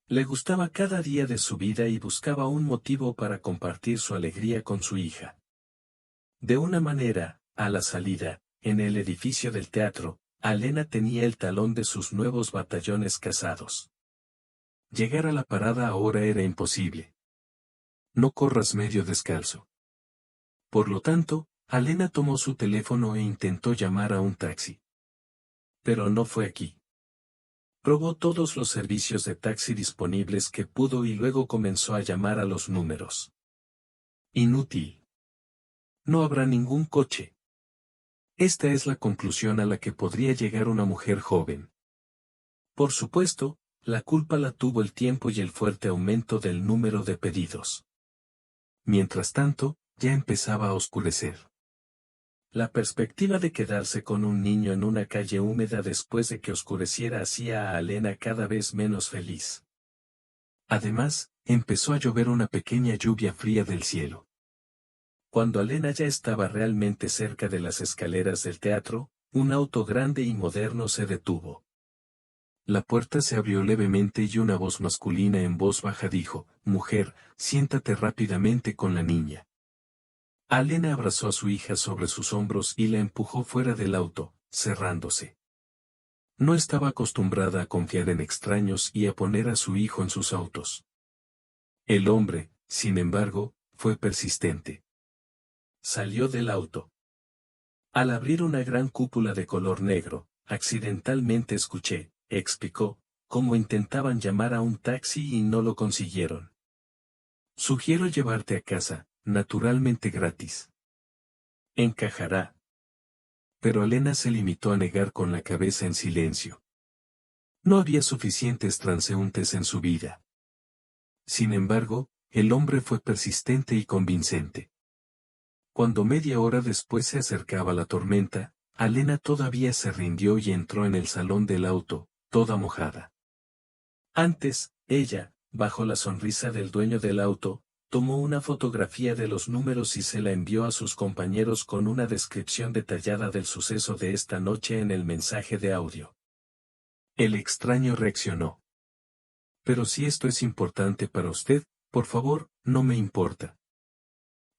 Le gustaba cada día de su vida y buscaba un motivo para compartir su alegría con su hija. De una manera, a la salida, en el edificio del teatro, Alena tenía el talón de sus nuevos batallones casados. Llegar a la parada ahora era imposible. No corras medio descalzo. Por lo tanto, Alena tomó su teléfono e intentó llamar a un taxi. Pero no fue aquí. Probó todos los servicios de taxi disponibles que pudo y luego comenzó a llamar a los números. Inútil. No habrá ningún coche. Esta es la conclusión a la que podría llegar una mujer joven. Por supuesto, la culpa la tuvo el tiempo y el fuerte aumento del número de pedidos. Mientras tanto, ya empezaba a oscurecer. La perspectiva de quedarse con un niño en una calle húmeda después de que oscureciera hacía a Alena cada vez menos feliz. Además, empezó a llover una pequeña lluvia fría del cielo. Cuando Alena ya estaba realmente cerca de las escaleras del teatro, un auto grande y moderno se detuvo. La puerta se abrió levemente y una voz masculina en voz baja dijo: «Mujer, siéntate rápidamente con la niña». Alena abrazó a su hija sobre sus hombros y la empujó fuera del auto, cerrándose. No estaba acostumbrada a confiar en extraños y a poner a su hijo en sus autos. El hombre, sin embargo, fue persistente. Salió del auto. Al abrir una gran cúpula de color negro, accidentalmente escuché, explicó, cómo intentaban llamar a un taxi y no lo consiguieron. Sugiero llevarte a casa, naturalmente gratis. Encajará. Pero Alena se limitó a negar con la cabeza en silencio. No había suficientes transeúntes en su vida. Sin embargo, el hombre fue persistente y convincente. Cuando media hora después se acercaba la tormenta, Alena todavía se rindió y entró en el salón del auto, toda mojada. Antes, ella, bajo la sonrisa del dueño del auto, tomó una fotografía de los números y se la envió a sus compañeros con una descripción detallada del suceso de esta noche en el mensaje de audio. El extraño reaccionó. «Pero si esto es importante para usted, por favor, no me importa».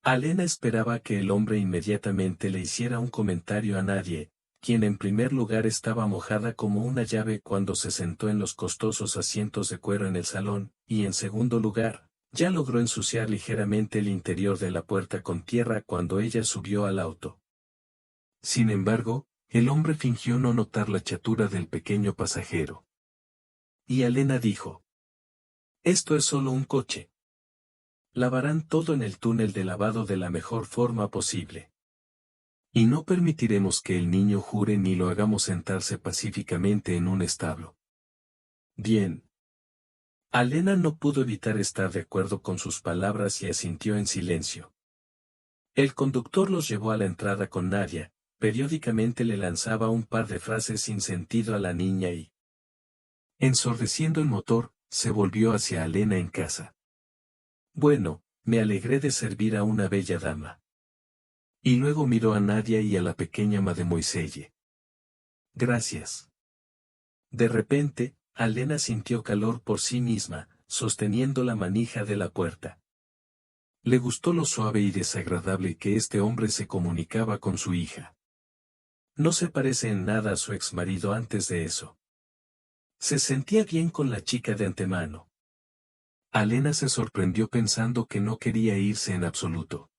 Alena esperaba que el hombre inmediatamente le hiciera un comentario a nadie, quien en primer lugar estaba mojada como una llave cuando se sentó en los costosos asientos de cuero en el salón, y en segundo lugar, Ya logró ensuciar ligeramente el interior de la puerta con tierra cuando ella subió al auto. Sin embargo, el hombre fingió no notar la chatura del pequeño pasajero. Y Alena dijo: «Esto es solo un coche. Lavarán todo en el túnel de lavado de la mejor forma posible. Y no permitiremos que el niño jure ni lo hagamos sentarse pacíficamente en un establo». Bien. Alena no pudo evitar estar de acuerdo con sus palabras y asintió en silencio. El conductor los llevó a la entrada con Nadia, periódicamente le lanzaba un par de frases sin sentido a la niña y, ensordeciendo el motor, se volvió hacia Alena en casa. «Bueno, me alegré de servir a una bella dama». Y luego miró a Nadia y a la pequeña Mademoiselle. «Gracias». De repente, Alena sintió calor por sí misma, sosteniendo la manija de la puerta. Le gustó lo suave y desagradable que este hombre se comunicaba con su hija. No se parece en nada a su exmarido antes de eso. Se sentía bien con la chica de antemano. Alena se sorprendió pensando que no quería irse en absoluto.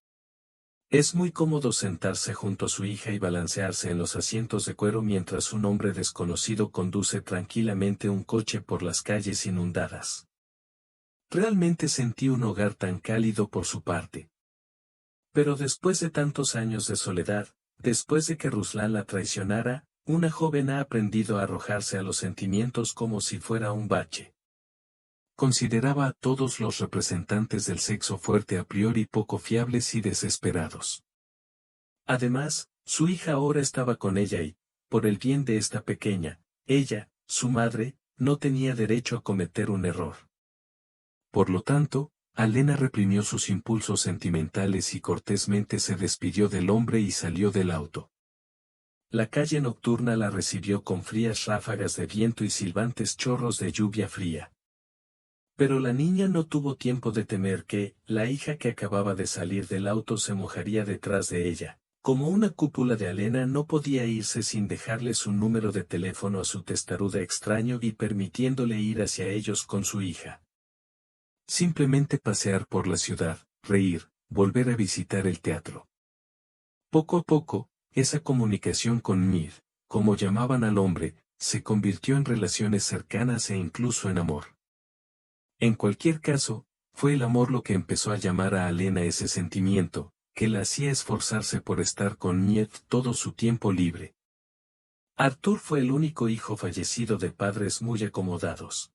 Es muy cómodo sentarse junto a su hija y balancearse en los asientos de cuero mientras un hombre desconocido conduce tranquilamente un coche por las calles inundadas. Realmente sentí un hogar tan cálido por su parte. Pero después de tantos años de soledad, después de que Ruslan la traicionara, una joven ha aprendido a arrojarse a los sentimientos como si fuera un bache. Consideraba a todos los representantes del sexo fuerte a priori poco fiables y desesperados. Además, su hija ahora estaba con ella y, por el bien de esta pequeña, ella, su madre, no tenía derecho a cometer un error. Por lo tanto, Alena reprimió sus impulsos sentimentales y cortésmente se despidió del hombre y salió del auto. La calle nocturna la recibió con frías ráfagas de viento y silbantes chorros de lluvia fría. Pero la niña no tuvo tiempo de temer que, la hija que acababa de salir del auto se mojaría detrás de ella. Como una cúpula de Alena no podía irse sin dejarle su número de teléfono a su testaruda extraño y permitiéndole ir hacia ellos con su hija. Simplemente pasear por la ciudad, reír, volver a visitar el teatro. Poco a poco, esa comunicación con Mir, como llamaban al hombre, se convirtió en relaciones cercanas e incluso en amor. En cualquier caso, fue el amor lo que empezó a llamar a Alena ese sentimiento, que la hacía esforzarse por estar con Miet todo su tiempo libre. Arthur fue el único hijo fallecido de padres muy acomodados.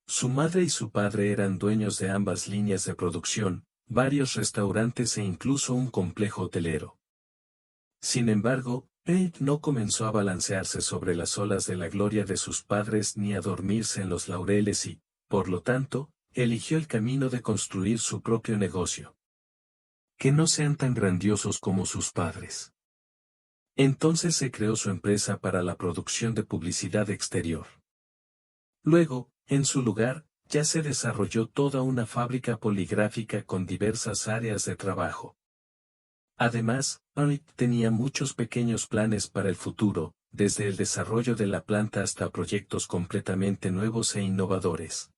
Su madre y su padre eran dueños de ambas líneas de producción, varios restaurantes e incluso un complejo hotelero. Sin embargo, Pete no comenzó a balancearse sobre las olas de la gloria de sus padres ni a dormirse en los laureles y, por lo tanto, eligió el camino de construir su propio negocio. Que no sean tan grandiosos como sus padres. Entonces se creó su empresa para la producción de publicidad exterior. Luego, en su lugar, ya se desarrolló toda una fábrica poligráfica con diversas áreas de trabajo. Además, Arit tenía muchos pequeños planes para el futuro, desde el desarrollo de la planta hasta proyectos completamente nuevos e innovadores.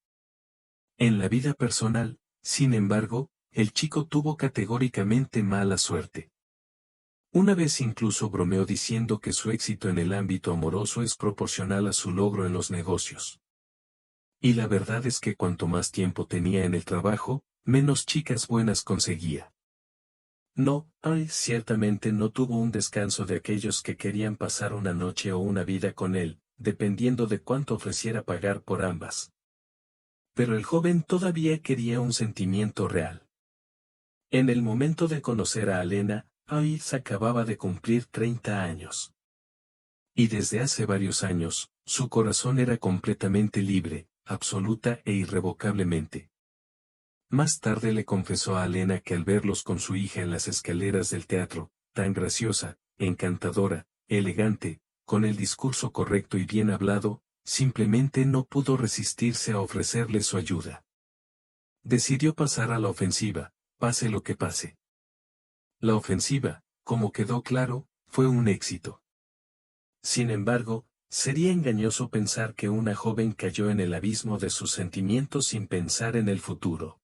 En la vida personal, sin embargo, el chico tuvo categóricamente mala suerte. Una vez incluso bromeó diciendo que su éxito en el ámbito amoroso es proporcional a su logro en los negocios. Y la verdad es que cuanto más tiempo tenía en el trabajo, menos chicas buenas conseguía. No, ciertamente no tuvo un descanso de aquellos que querían pasar una noche o una vida con él, dependiendo de cuánto ofreciera pagar por ambas. Pero el joven todavía quería un sentimiento real. En el momento de conocer a Alena, Ais acababa de cumplir 30 años. Y desde hace varios años, su corazón era completamente libre, absoluta e irrevocablemente. Más tarde le confesó a Alena que al verlos con su hija en las escaleras del teatro, tan graciosa, encantadora, elegante, con el discurso correcto y bien hablado, simplemente no pudo resistirse a ofrecerle su ayuda. Decidió pasar a la ofensiva, pase lo que pase. La ofensiva, como quedó claro, fue un éxito. Sin embargo, sería engañoso pensar que una joven cayó en el abismo de sus sentimientos sin pensar en el futuro.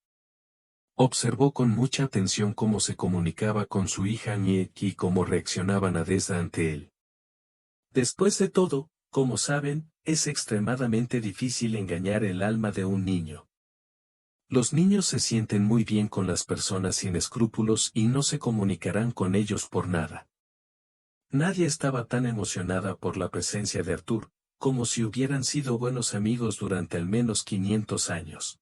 Observó con mucha atención cómo se comunicaba con su hija Miek y cómo reaccionaba Nadezhda ante él. Después de todo, como saben, es extremadamente difícil engañar el alma de un niño. Los niños se sienten muy bien con las personas sin escrúpulos y no se comunicarán con ellos por nada. Nadie estaba tan emocionada por la presencia de Arthur, como si hubieran sido buenos amigos durante al menos 500 años.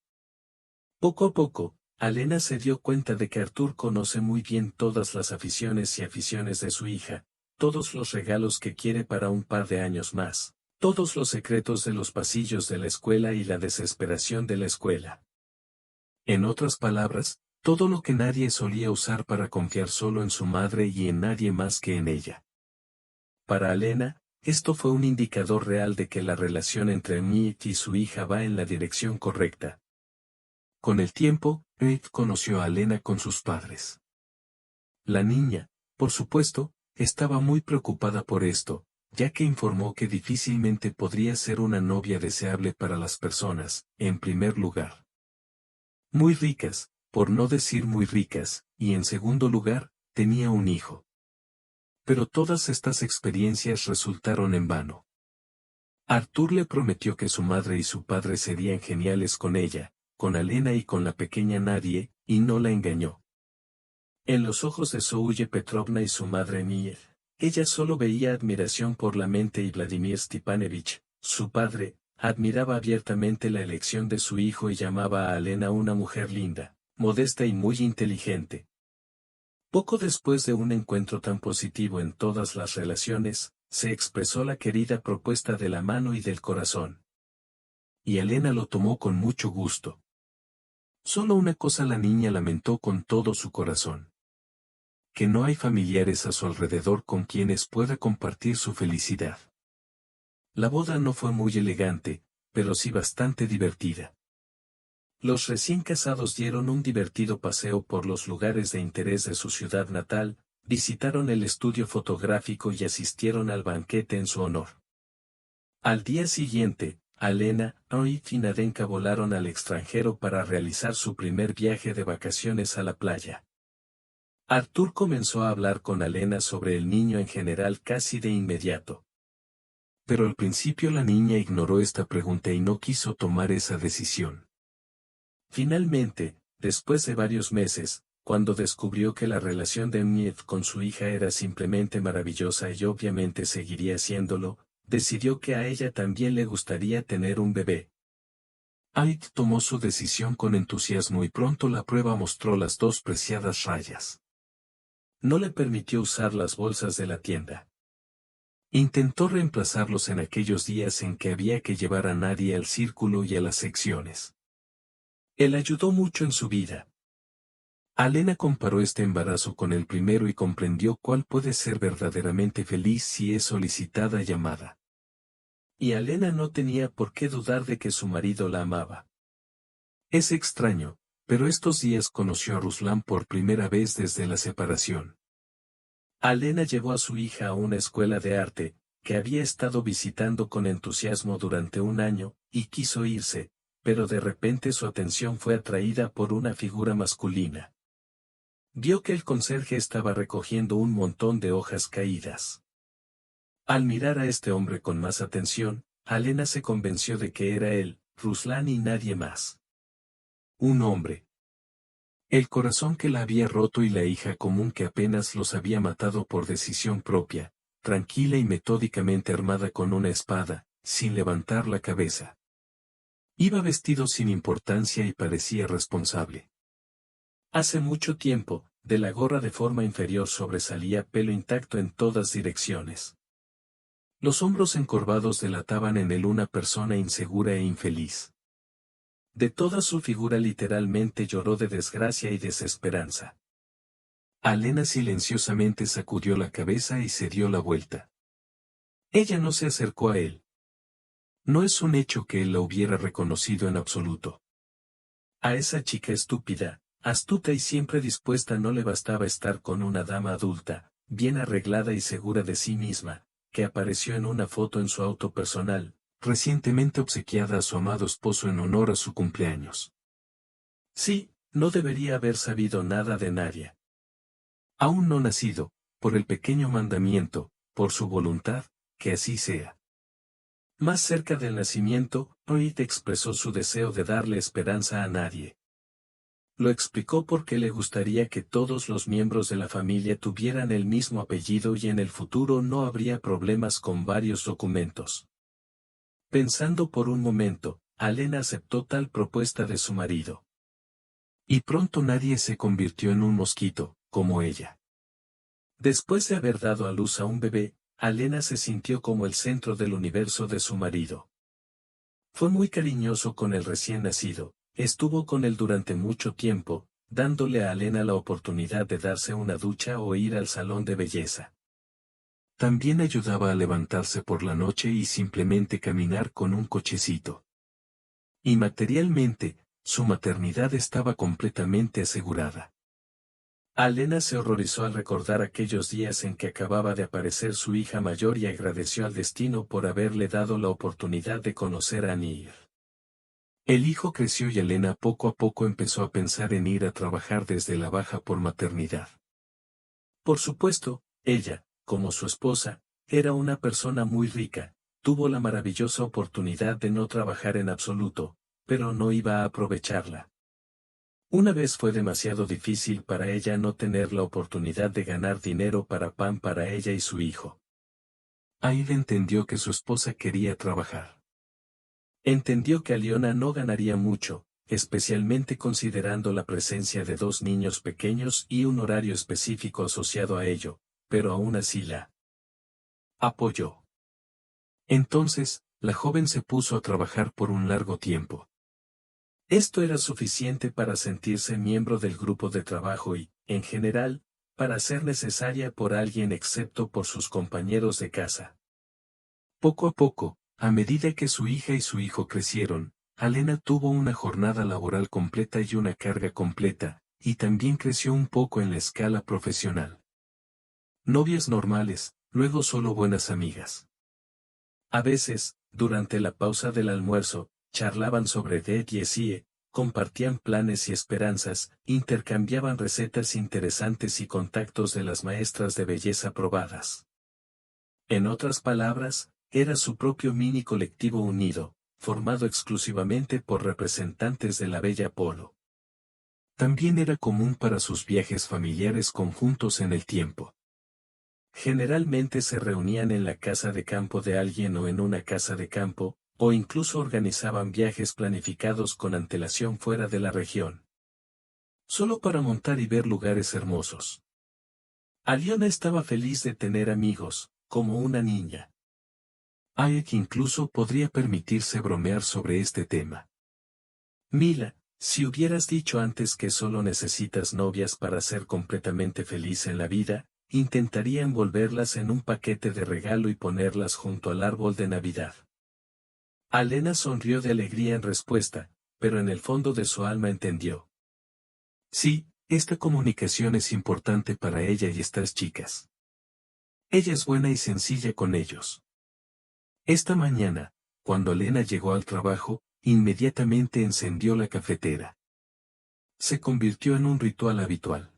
Poco a poco, Alena se dio cuenta de que Arthur conoce muy bien todas las aficiones y aficiones de su hija, todos los regalos que quiere para un par de años más, todos los secretos de los pasillos de la escuela y la desesperación de la escuela. En otras palabras, todo lo que nadie solía usar para confiar solo en su madre y en nadie más que en ella. Para Alena, esto fue un indicador real de que la relación entre Miek y su hija va en la dirección correcta. Con el tiempo, Miek conoció a Alena con sus padres. La niña, por supuesto, estaba muy preocupada por esto, ya que informó que difícilmente podría ser una novia deseable para las personas, en primer lugar. Muy ricas, por no decir muy ricas, y en segundo lugar, tenía un hijo. Pero todas estas experiencias resultaron en vano. Arthur le prometió que su madre y su padre serían geniales con ella, con Alena y con la pequeña Nadie, y no la engañó. En los ojos de Zouye Petrovna y su madre Mier, ella solo veía admiración por la mente y Vladimir Stepanovich, su padre, admiraba abiertamente la elección de su hijo y llamaba a Alena una mujer linda, modesta y muy inteligente. Poco después de un encuentro tan positivo en todas las relaciones, se expresó la querida propuesta de la mano y del corazón. Y Alena lo tomó con mucho gusto. Solo una cosa la niña lamentó con todo su corazón. Que no hay familiares a su alrededor con quienes pueda compartir su felicidad. La boda no fue muy elegante, pero sí bastante divertida. Los recién casados dieron un divertido paseo por los lugares de interés de su ciudad natal, visitaron el estudio fotográfico y asistieron al banquete en su honor. Al día siguiente, Alena, Roy y Nadenka volaron al extranjero para realizar su primer viaje de vacaciones a la playa. Arthur comenzó a hablar con Alena sobre el niño en general casi de inmediato. Pero al principio la niña ignoró esta pregunta y no quiso tomar esa decisión. Finalmente, después de varios meses, cuando descubrió que la relación de Miet con su hija era simplemente maravillosa y obviamente seguiría siéndolo, decidió que a ella también le gustaría tener un bebé. Ait tomó su decisión con entusiasmo y pronto la prueba mostró las dos preciadas rayas. No le permitió usar las bolsas de la tienda. Intentó reemplazarlos en aquellos días en que había que llevar a Nadie al círculo y a las secciones. Él ayudó mucho en su vida. Alena comparó este embarazo con el primero y comprendió cuál puede ser verdaderamente feliz si es solicitada y amada. Y Alena no tenía por qué dudar de que su marido la amaba. Es extraño, pero estos días conoció a Ruslan por primera vez desde la separación. Alena llevó a su hija a una escuela de arte, que había estado visitando con entusiasmo durante un año, y quiso irse, pero de repente su atención fue atraída por una figura masculina. Vio que el conserje estaba recogiendo un montón de hojas caídas. Al mirar a este hombre con más atención, Alena se convenció de que era él, Ruslan y nadie más. Un hombre. El corazón que la había roto y la hija común que apenas los había matado por decisión propia, tranquila y metódicamente armada con una espada, sin levantar la cabeza. Iba vestido sin importancia y parecía responsable. Hace mucho tiempo, de la gorra de forma inferior sobresalía pelo intacto en todas direcciones. Los hombros encorvados delataban en él una persona insegura e infeliz. De toda su figura literalmente lloró de desgracia y desesperanza. Alena silenciosamente sacudió la cabeza y se dio la vuelta. Ella no se acercó a él. No es un hecho que él la hubiera reconocido en absoluto. A esa chica estúpida, astuta y siempre dispuesta no le bastaba estar con una dama adulta, bien arreglada y segura de sí misma, que apareció en una foto en su auto personal, recientemente obsequiada a su amado esposo en honor a su cumpleaños. Sí, No debería haber sabido nada de Nadia. Aún no nacido, por el pequeño mandamiento, por su voluntad, que así sea. Más cerca del nacimiento, Reed expresó su deseo de darle esperanza a nadie. Lo explicó porque le gustaría que todos los miembros de la familia tuvieran el mismo apellido y en el futuro no habría problemas con varios documentos. Pensando por un momento, Alena aceptó tal propuesta de su marido. Y pronto nadie se convirtió en un mosquito, como ella. Después de haber dado a luz a un bebé, Alena se sintió como el centro del universo de su marido. Fue muy cariñoso con el recién nacido, estuvo con él durante mucho tiempo, dándole a Alena la oportunidad de darse una ducha o ir al salón de belleza. También ayudaba a levantarse por la noche y simplemente caminar con un cochecito. Y materialmente, su maternidad estaba completamente asegurada. Alena se horrorizó al recordar aquellos días en que acababa de aparecer su hija mayor y agradeció al destino por haberle dado la oportunidad de conocer a Nir. El hijo creció y Alena poco a poco empezó a pensar en ir a trabajar desde la baja por maternidad. Por supuesto, ella, como su esposa, era una persona muy rica, tuvo la maravillosa oportunidad de no trabajar en absoluto, pero no iba a aprovecharla. Una vez fue demasiado difícil para ella no tener la oportunidad de ganar dinero para pan para ella y su hijo. Aida entendió que su esposa quería trabajar. Entendió que Aliona no ganaría mucho, especialmente considerando la presencia de 2 niños pequeños y un horario específico asociado a ello, pero aún así la apoyó. Entonces, la joven se puso a trabajar por un largo tiempo. Esto era suficiente para sentirse miembro del grupo de trabajo y, en general, para ser necesaria por alguien excepto por sus compañeros de casa. Poco a poco, a medida que su hija y su hijo crecieron, Alena tuvo una jornada laboral completa y una carga completa, y también creció un poco en la escala profesional. Novias normales, luego solo buenas amigas. A veces, durante la pausa del almuerzo, charlaban sobre Dead y Sie, compartían planes y esperanzas, intercambiaban recetas interesantes y contactos de las maestras de belleza probadas. En otras palabras, era su propio mini colectivo unido, formado exclusivamente por representantes de la bella Polo. También era común para sus viajes familiares conjuntos en el tiempo. Generalmente se reunían en la casa de campo de alguien o en una casa de campo, o incluso organizaban viajes planificados con antelación fuera de la región. Solo para montar y ver lugares hermosos. Aliona estaba feliz de tener amigos, como una niña. Ayek incluso podría permitirse bromear sobre este tema. Mila, si hubieras dicho antes que solo necesitas novias para ser completamente feliz en la vida, intentaría envolverlas en un paquete de regalo y ponerlas junto al árbol de Navidad. Alena sonrió de alegría en respuesta, pero en el fondo de su alma entendió. Sí, esta comunicación es importante para ella y estas chicas. Ella es buena y sencilla con ellos. Esta mañana, cuando Alena llegó al trabajo, inmediatamente encendió la cafetera. Se convirtió en un ritual habitual.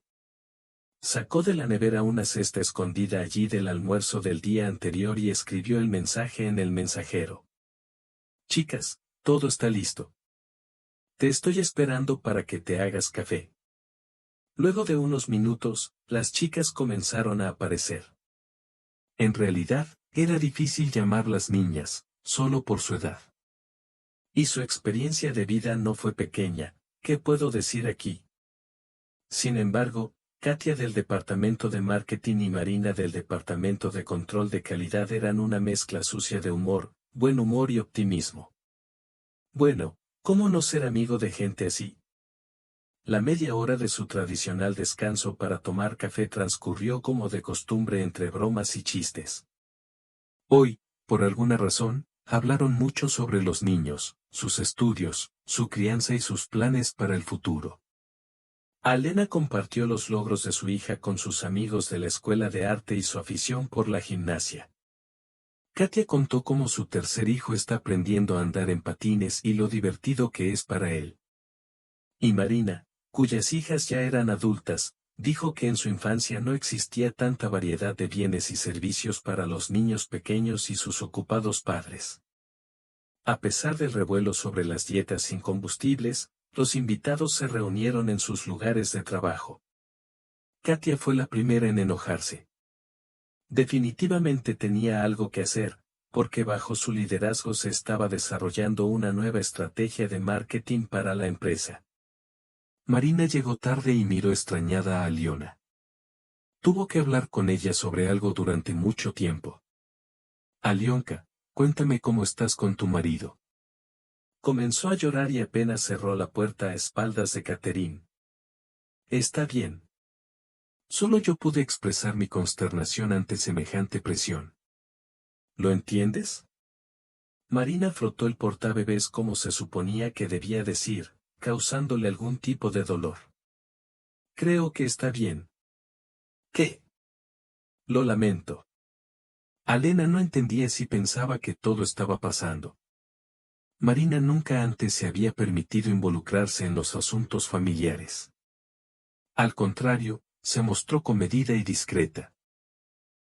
Sacó de la nevera una cesta escondida allí del almuerzo del día anterior y escribió el mensaje en el mensajero. Chicas, todo está listo. Te estoy esperando para que te hagas café. Luego de unos minutos, las chicas comenzaron a aparecer. En realidad, era difícil llamarlas niñas, solo por su edad. Y su experiencia de vida no fue pequeña, ¿qué puedo decir aquí? Sin embargo, Katia del departamento de marketing y Marina del departamento de control de calidad eran una mezcla sucia de humor, buen humor y optimismo. Bueno, ¿cómo no ser amigo de gente así? La media hora de su tradicional descanso para tomar café transcurrió como de costumbre entre bromas y chistes. Hoy, por alguna razón, hablaron mucho sobre los niños, sus estudios, su crianza y sus planes para el futuro. Alena compartió los logros de su hija con sus amigos de la escuela de arte y su afición por la gimnasia. Katia contó cómo su tercer hijo está aprendiendo a andar en patines y lo divertido que es para él. Y Marina, cuyas hijas ya eran adultas, dijo que en su infancia no existía tanta variedad de bienes y servicios para los niños pequeños y sus ocupados padres. A pesar del revuelo sobre las dietas sin combustibles, los invitados se reunieron en sus lugares de trabajo. Katia fue la primera en enojarse. Definitivamente tenía algo que hacer, porque bajo su liderazgo se estaba desarrollando una nueva estrategia de marketing para la empresa. Marina llegó tarde y miró extrañada a Aliona. Tuvo que hablar con ella sobre algo durante mucho tiempo. Alionka, cuéntame cómo estás con tu marido. Comenzó a llorar y apenas cerró la puerta a espaldas de Catherine. Está bien. Solo yo pude expresar mi consternación ante semejante presión. ¿Lo entiendes? Marina frotó el portabebés como se suponía que debía decir, causándole algún tipo de dolor. Creo que está bien. ¿Qué? Lo lamento. Alena no entendía si pensaba que todo estaba pasando. Marina nunca antes se había permitido involucrarse en los asuntos familiares. Al contrario, se mostró comedida y discreta.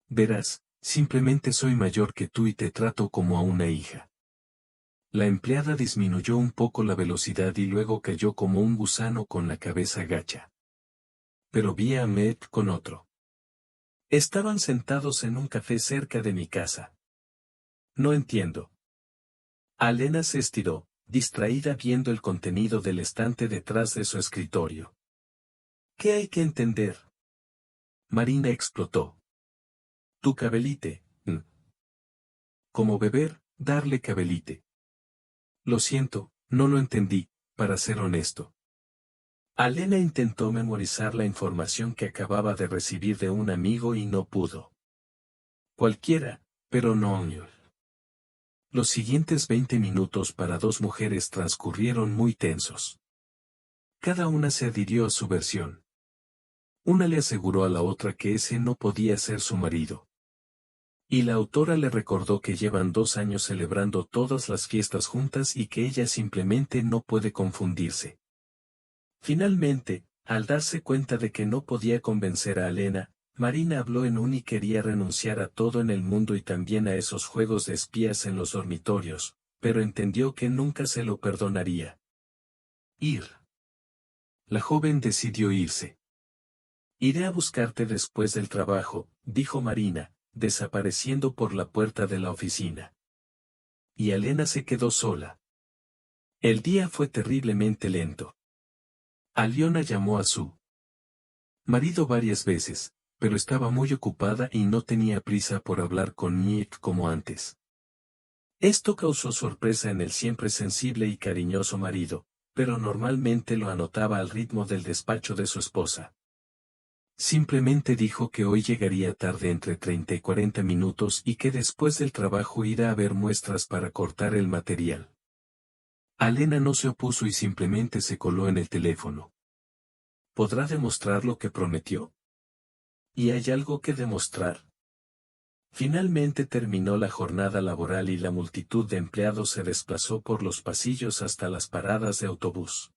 Verás, simplemente soy mayor que tú y te trato como a una hija. La empleada disminuyó un poco la velocidad y luego cayó como un gusano con la cabeza gacha. Pero vi a Ahmed con otro. Estaban sentados en un café cerca de mi casa. No entiendo. Alena se estiró, distraída viendo el contenido del estante detrás de su escritorio. ¿Qué hay que entender? Marina explotó. Tu cabelite. Como beber, darle cabelite. Lo siento, no lo entendí, para ser honesto. Alena intentó memorizar la información que acababa de recibir de un amigo y no pudo. Cualquiera, pero no yo. Los siguientes 20 minutos para dos mujeres transcurrieron muy tensos. Cada una se adhirió a su versión. Una le aseguró a la otra que ese no podía ser su marido. Y la autora le recordó que llevan 2 años celebrando todas las fiestas juntas y que ella simplemente no puede confundirse. Finalmente, al darse cuenta de que no podía convencer a Alena, Marina habló en un y quería renunciar a todo en el mundo y también a esos juegos de espías en los dormitorios, pero entendió que nunca se lo perdonaría. Ir. La joven decidió irse. Iré a buscarte después del trabajo, dijo Marina, desapareciendo por la puerta de la oficina. Y Alena se quedó sola. El día fue terriblemente lento. Aliona llamó a su marido varias veces, pero estaba muy ocupada y no tenía prisa por hablar con Nick como antes. Esto causó sorpresa en el siempre sensible y cariñoso marido, pero normalmente lo anotaba al ritmo del despacho de su esposa. Simplemente dijo que hoy llegaría tarde entre 30 y 40 minutos y que después del trabajo irá a ver muestras para cortar el material. Alena no se opuso y simplemente se coló en el teléfono. ¿Podrá demostrar lo que prometió? ¿Y hay algo que demostrar? Finalmente terminó la jornada laboral y la multitud de empleados se desplazó por los pasillos hasta las paradas de autobús.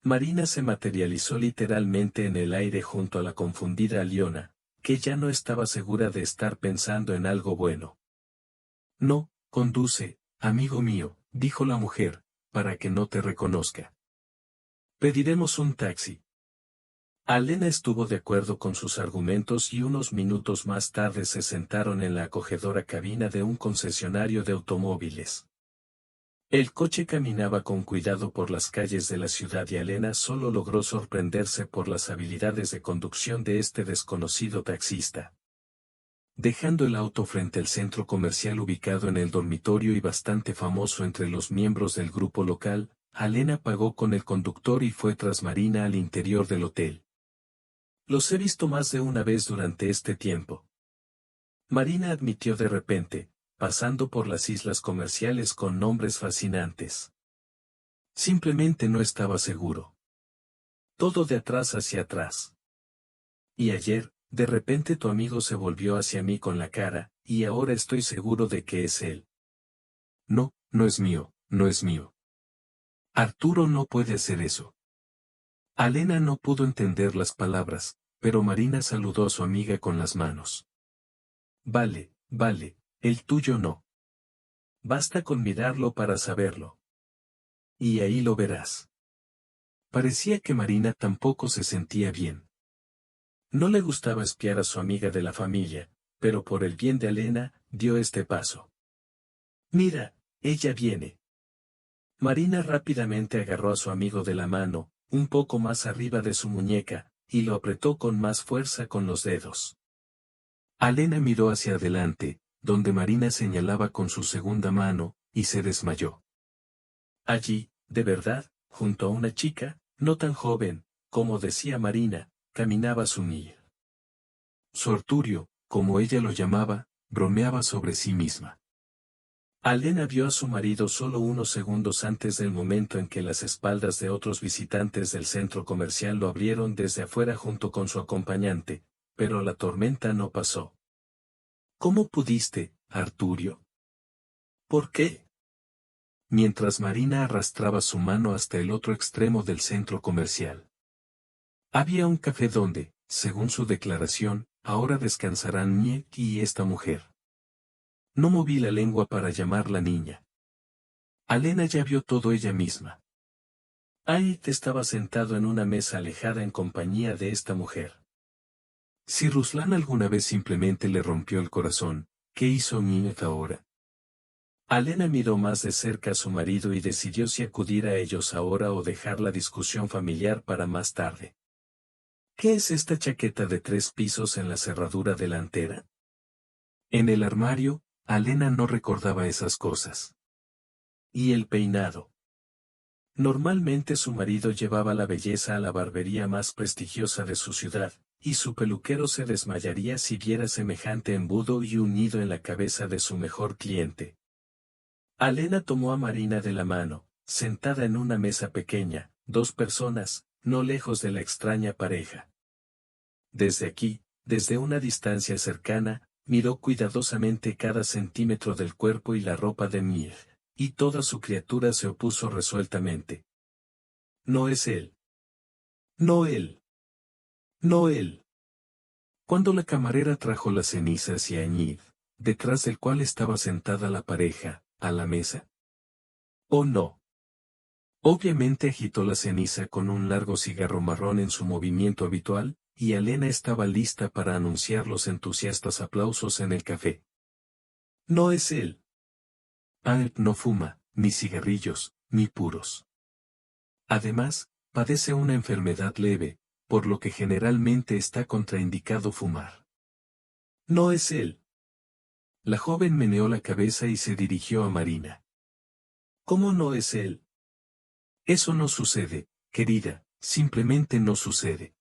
Marina se materializó literalmente en el aire junto a la confundida Aliona, que ya no estaba segura de estar pensando en algo bueno. No, conduce, amigo mío, dijo la mujer, para que no te reconozca. Pediremos un taxi. Alena estuvo de acuerdo con sus argumentos y unos minutos más tarde se sentaron en la acogedora cabina de un concesionario de automóviles. El coche caminaba con cuidado por las calles de la ciudad y Alena solo logró sorprenderse por las habilidades de conducción de este desconocido taxista. Dejando el auto frente al centro comercial ubicado en el dormitorio y bastante famoso entre los miembros del grupo local, Alena pagó con el conductor y fue tras Marina al interior del hotel. Los he visto más de una vez durante este tiempo. Marina admitió de repente, pasando por las islas comerciales con nombres fascinantes. Simplemente no estaba seguro. Todo de atrás hacia atrás. Y ayer, de repente tu amigo se volvió hacia mí con la cara, y ahora estoy seguro de que es él. No, no es mío, no es mío. Arturo no puede hacer eso. Alena no pudo entender las palabras, pero Marina saludó a su amiga con las manos. Vale, vale, el tuyo no. Basta con mirarlo para saberlo. Y ahí lo verás. Parecía que Marina tampoco se sentía bien. No le gustaba espiar a su amiga de la familia, pero por el bien de Alena, dio este paso. Mira, ella viene. Marina rápidamente agarró a su amigo de la mano, un poco más arriba de su muñeca, y lo apretó con más fuerza con los dedos. Alena miró hacia adelante, donde Marina señalaba con su segunda mano, y se desmayó. Allí, de verdad, junto a una chica, no tan joven, como decía Marina, caminaba su niña. Su Arturio, como ella lo llamaba, bromeaba sobre sí misma. Alena vio a su marido solo unos segundos antes del momento en que las espaldas de otros visitantes del centro comercial lo abrieron desde afuera junto con su acompañante, pero la tormenta no pasó. ¿Cómo pudiste, Arturio? ¿Por qué? Mientras Marina arrastraba su mano hasta el otro extremo del centro comercial. Había un café donde, según su declaración, ahora descansarán Miek y esta mujer. No moví la lengua para llamar la niña. Alena ya vio todo ella misma. Ait estaba sentado en una mesa alejada en compañía de esta mujer. Si Ruslan alguna vez simplemente le rompió el corazón, ¿qué hizo Miek ahora? Alena miró más de cerca a su marido y decidió si acudir a ellos ahora o dejar la discusión familiar para más tarde. ¿Qué es esta chaqueta de 3 pisos en la cerradura delantera? En el armario, Alena no recordaba esas cosas. ¿Y el peinado? Normalmente su marido llevaba la belleza a la barbería más prestigiosa de su ciudad, y su peluquero se desmayaría si viera semejante embudo y un nido en la cabeza de su mejor cliente. Alena tomó a Marina de la mano, sentada en una mesa pequeña, 2 personas, no lejos de la extraña pareja. Desde aquí, desde una distancia cercana, miró cuidadosamente cada centímetro del cuerpo y la ropa de Mir, y toda su criatura se opuso resueltamente. No es él. No él. No él. Cuando la camarera trajo las cenizas y añid, detrás del cual estaba sentada la pareja, a la mesa. Oh no. Obviamente agitó la ceniza con un largo cigarro marrón en su movimiento habitual, y Alena estaba lista para anunciar los entusiastas aplausos en el café. No es él. Alp no fuma, ni cigarrillos, ni puros. Además, padece una enfermedad leve, por lo que generalmente está contraindicado fumar. No es él. La joven meneó la cabeza y se dirigió a Marina. ¿Cómo no es él? Eso no sucede, querida, simplemente no sucede.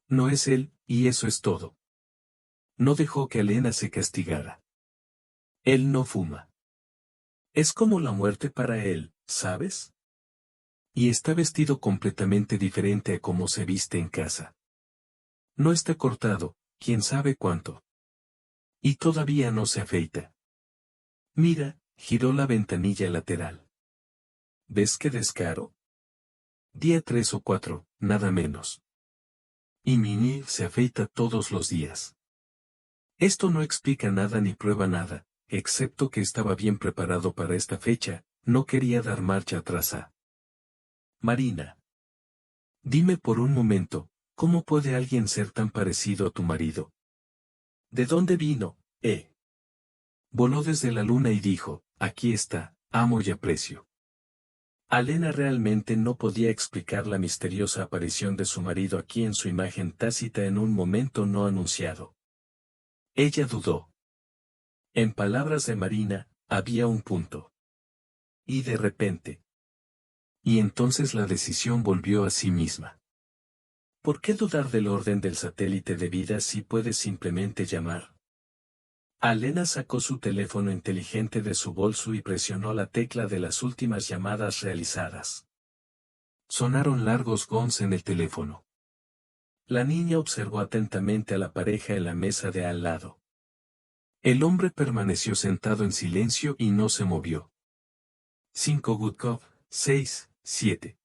No es él, y eso es todo. No dejó que Alena se castigara. Él no fuma. Es como la muerte para él, ¿sabes? Y está vestido completamente diferente a cómo se viste en casa. No está cortado, quién sabe cuánto. Y todavía no se afeita. Mira, giró la ventanilla lateral. ¿Ves qué descaro? Día 3 o 4, nada menos. Y Mini se afeita todos los días. Esto no explica nada ni prueba nada, excepto que estaba bien preparado para esta fecha, no quería dar marcha atrás a. Marina. Dime por un momento, ¿cómo puede alguien ser tan parecido a tu marido? ¿De dónde vino, Voló desde la luna y dijo, aquí está, amo y aprecio. Alena realmente no podía explicar la misteriosa aparición de su marido aquí en su imagen tácita en un momento no anunciado. Ella dudó. En palabras de Marina, había un punto. Y de repente. Y entonces la decisión volvió a sí misma. ¿Por qué dudar del orden del satélite de vida si puedes simplemente llamar? Alena sacó su teléfono inteligente de su bolso y presionó la tecla de las últimas llamadas realizadas. Sonaron largos gongs en el teléfono. La niña observó atentamente a la pareja en la mesa de al lado. El hombre permaneció sentado en silencio y no se movió. 5 Good Cop, 6, 7.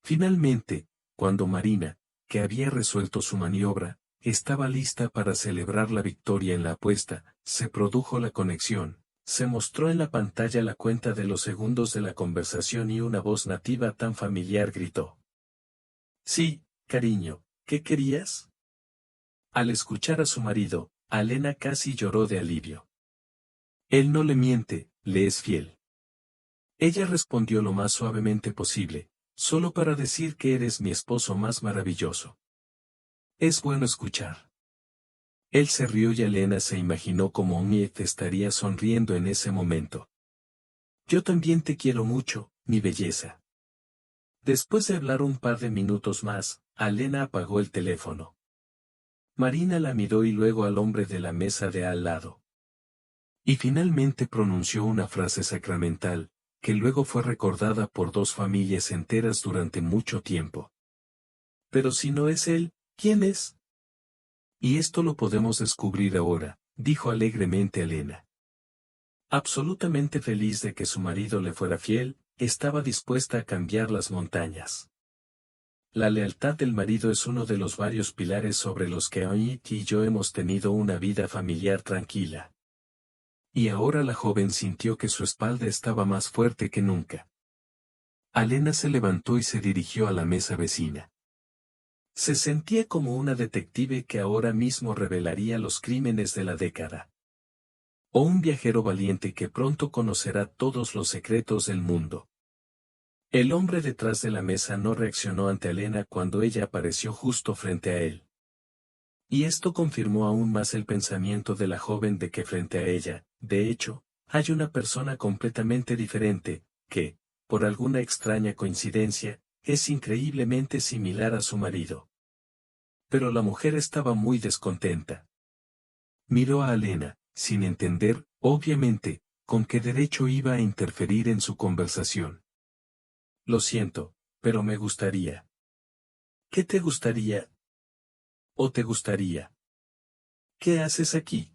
Finalmente, cuando Marina, que había resuelto su maniobra, estaba lista para celebrar la victoria en la apuesta, se produjo la conexión. Se mostró en la pantalla la cuenta de los segundos de la conversación y una voz nativa tan familiar gritó: «Sí, cariño, ¿qué querías?». Al escuchar a su marido, Alena casi lloró de alivio. Él no le miente, le es fiel. Ella respondió lo más suavemente posible, solo para decir que eres mi esposo más maravilloso. Es bueno escuchar. Él se rió y Alena se imaginó cómo Miet estaría sonriendo en ese momento. Yo también te quiero mucho, mi belleza. Después de hablar un par de minutos más, Alena apagó el teléfono. Marina la miró y luego al hombre de la mesa de al lado. Y finalmente pronunció una frase sacramental, que luego fue recordada por dos familias enteras durante mucho tiempo. Pero si no es él, ¿quién es? Y esto lo podemos descubrir ahora, dijo alegremente Alena. Absolutamente feliz de que su marido le fuera fiel, estaba dispuesta a cambiar las montañas. La lealtad del marido es uno de los varios pilares sobre los que Amit y yo hemos tenido una vida familiar tranquila. Y ahora la joven sintió que su espalda estaba más fuerte que nunca. Alena se levantó y se dirigió a la mesa vecina. Se sentía como una detective que ahora mismo revelaría los crímenes de la década. O un viajero valiente que pronto conocerá todos los secretos del mundo. El hombre detrás de la mesa no reaccionó ante Alena cuando ella apareció justo frente a él. Y esto confirmó aún más el pensamiento de la joven de que frente a ella, de hecho, hay una persona completamente diferente, que, por alguna extraña coincidencia, es increíblemente similar a su marido. Pero la mujer estaba muy descontenta. Miró a Alena, sin entender, obviamente, con qué derecho iba a interferir en su conversación. Lo siento, pero me gustaría. ¿Qué te gustaría? ¿O te gustaría? ¿Qué haces aquí?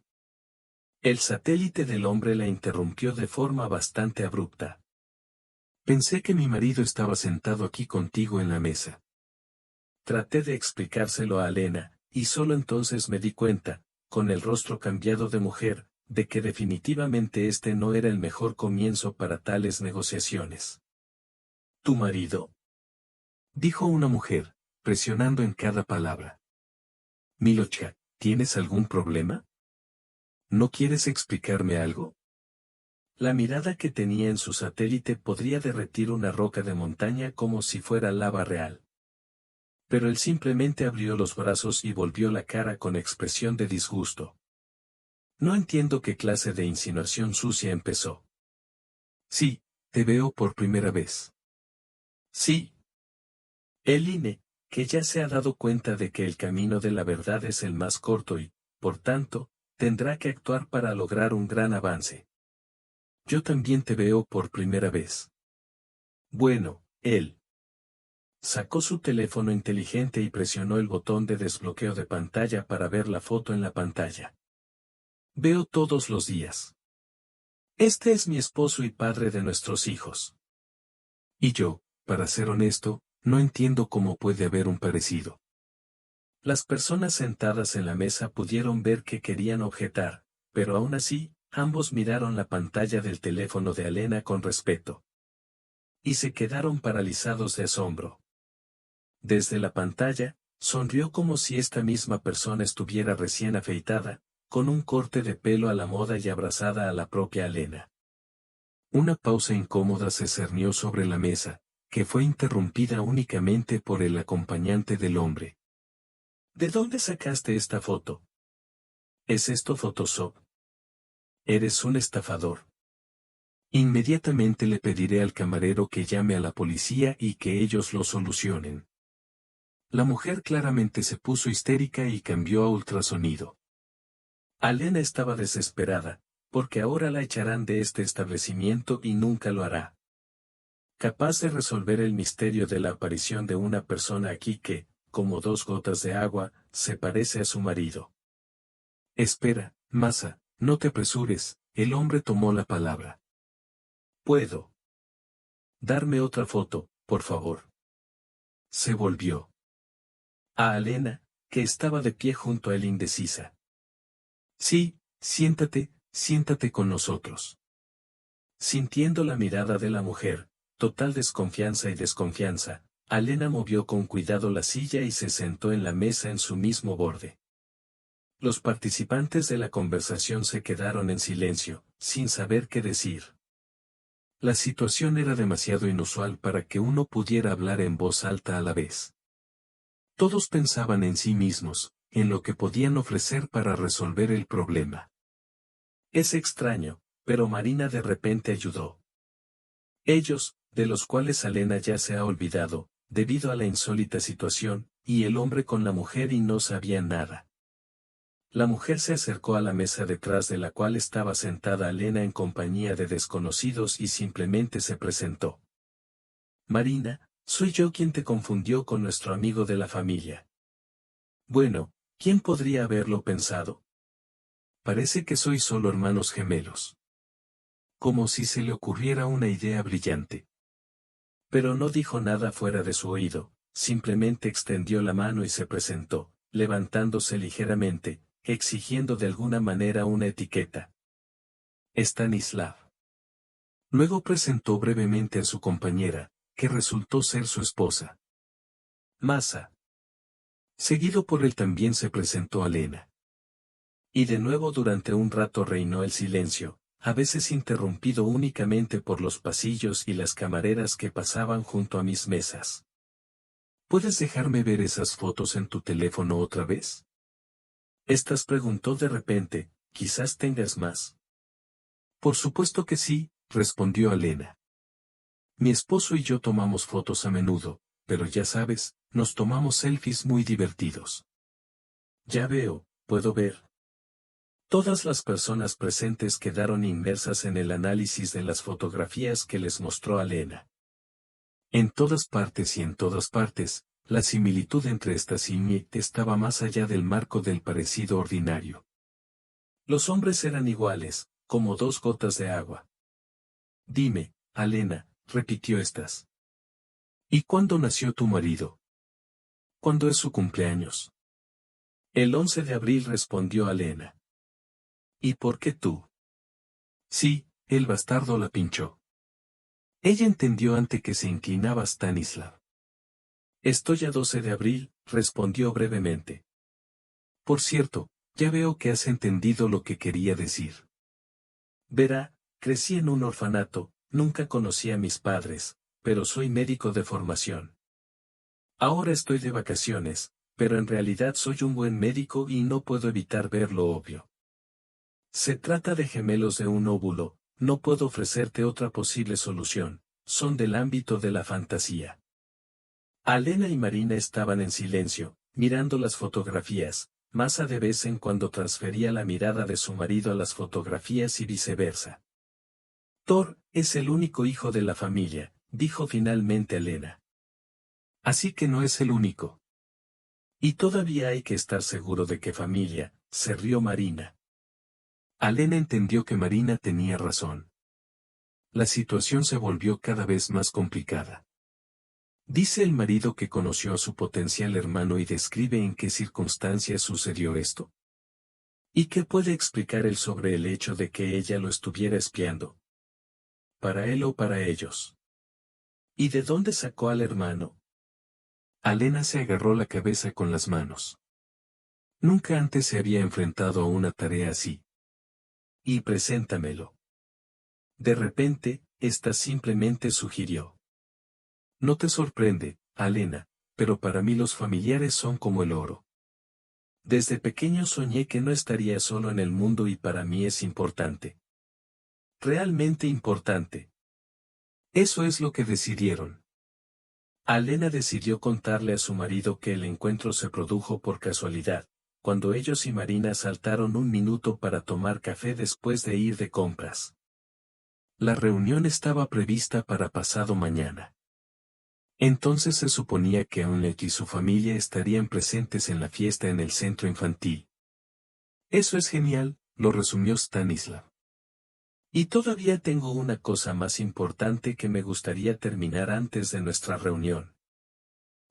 El satélite del hombre la interrumpió de forma bastante abrupta. Pensé que mi marido estaba sentado aquí contigo en la mesa. Traté de explicárselo a Alena, y solo entonces me di cuenta, con el rostro cambiado de mujer, de que definitivamente este no era el mejor comienzo para tales negociaciones. ¿Tu marido?, dijo una mujer, presionando en cada palabra. Milocha, ¿tienes algún problema? ¿No quieres explicarme algo? La mirada que tenía en su satélite podría derretir una roca de montaña como si fuera lava real. Pero él simplemente abrió los brazos y volvió la cara con expresión de disgusto. No entiendo qué clase de insinuación sucia empezó. Sí, te veo por primera vez. Sí. Eline, que ya se ha dado cuenta de que el camino de la verdad es el más corto y, por tanto, tendrá que actuar para lograr un gran avance. Yo también te veo por primera vez. Bueno, él sacó su teléfono inteligente y presionó el botón de desbloqueo de pantalla para ver la foto en la pantalla. Veo todos los días. Este es mi esposo y padre de nuestros hijos. Y yo, para ser honesto, no entiendo cómo puede haber un parecido. Las personas sentadas en la mesa pudieron ver que querían objetar, pero aún así, ambos miraron la pantalla del teléfono de Alena con respeto. Y se quedaron paralizados de asombro. Desde la pantalla, sonrió como si esta misma persona estuviera recién afeitada, con un corte de pelo a la moda y abrazada a la propia Alena. Una pausa incómoda se cernió sobre la mesa, que fue interrumpida únicamente por el acompañante del hombre. ¿De dónde sacaste esta foto? ¿Es esto Photoshop? Eres un estafador. Inmediatamente le pediré al camarero que llame a la policía y que ellos lo solucionen. La mujer claramente se puso histérica y cambió a ultrasonido. Alena estaba desesperada, porque ahora la echarán de este establecimiento y nunca lo hará. Capaz de resolver el misterio de la aparición de una persona aquí que, como dos gotas de agua, se parece a su marido. Espera, Masa, no te apresures, el hombre tomó la palabra. ¿Puedo darme otra foto, por favor? Se volvió a Alena, que estaba de pie junto a él indecisa. Sí, siéntate, siéntate con nosotros. Sintiendo la mirada de la mujer, total desconfianza y desconfianza, Alena movió con cuidado la silla y se sentó en la mesa en su mismo borde. Los participantes de la conversación se quedaron en silencio, sin saber qué decir. La situación era demasiado inusual para que uno pudiera hablar en voz alta a la vez. Todos pensaban en sí mismos, en lo que podían ofrecer para resolver el problema. Es extraño, pero Marina de repente ayudó. Ellos, de los cuales Alena ya se ha olvidado, debido a la insólita situación, y el hombre con la mujer y no sabía nada. La mujer se acercó a la mesa detrás de la cual estaba sentada Alena en compañía de desconocidos y simplemente se presentó. Marina, soy yo quien te confundió con nuestro amigo de la familia. Bueno, ¿quién podría haberlo pensado? Parece que sois solo hermanos gemelos. Como si se le ocurriera una idea brillante. Pero no dijo nada fuera de su oído, simplemente extendió la mano y se presentó, levantándose ligeramente, exigiendo de alguna manera una etiqueta. Stanislav. Luego presentó brevemente a su compañera, que resultó ser su esposa. Masa. Seguido por él también se presentó Alena. Y de nuevo durante un rato reinó el silencio, a veces interrumpido únicamente por los pasillos y las camareras que pasaban junto a mis mesas. ¿Puedes dejarme ver esas fotos en tu teléfono otra vez? Estas preguntó de repente, quizás tengas más. Por supuesto que sí, respondió Alena. Mi esposo y yo tomamos fotos a menudo, pero ya sabes, nos tomamos selfies muy divertidos. Ya veo, puedo ver. Todas las personas presentes quedaron inmersas en el análisis de las fotografías que les mostró Alena. En todas partes y en todas partes, la similitud entre estas y estaba más allá del marco del parecido ordinario. Los hombres eran iguales, como dos gotas de agua. Dime, Alena, repitió estas. ¿Y cuándo nació tu marido? ¿Cuándo es su cumpleaños? El 11 de abril respondió Alena. ¿Y por qué tú? Sí, el bastardo la pinchó. Ella entendió ante que se inclinaba Stanislav. Estoy a 12 de abril, respondió brevemente. Por cierto, ya veo que has entendido lo que quería decir. Verá, crecí en un orfanato, nunca conocí a mis padres, pero soy médico de formación. Ahora estoy de vacaciones, pero en realidad soy un buen médico y no puedo evitar ver lo obvio. Se trata de gemelos de un óvulo, no puedo ofrecerte otra posible solución, son del ámbito de la fantasía. Alena y Marina estaban en silencio, mirando las fotografías, Masa de vez en cuando transfería la mirada de su marido a las fotografías y viceversa. Thor es el único hijo de la familia, dijo finalmente Alena. Así que no es el único. Y todavía hay que estar seguro de que familia, se rió Marina. Alena entendió que Marina tenía razón. La situación se volvió cada vez más complicada. Dice el marido que conoció a su potencial hermano y describe en qué circunstancias sucedió esto. ¿Y qué puede explicar él sobre el hecho de que ella lo estuviera espiando? ¿Para él o para ellos? ¿Y de dónde sacó al hermano? Alena se agarró la cabeza con las manos. Nunca antes se había enfrentado a una tarea así. Y preséntamelo. De repente, ésta simplemente sugirió. No te sorprende, Alena, pero para mí los familiares son como el oro. Desde pequeño soñé que no estaría solo en el mundo y para mí es importante. Realmente importante. Eso es lo que decidieron. Alena decidió contarle a su marido que el encuentro se produjo por casualidad, cuando ellos y Marina saltaron un minuto para tomar café después de ir de compras. La reunión estaba prevista para pasado mañana. Entonces se suponía que Aunet y su familia estarían presentes en la fiesta en el centro infantil. Eso es genial, lo resumió Stanislav. Y todavía tengo una cosa más importante que me gustaría terminar antes de nuestra reunión.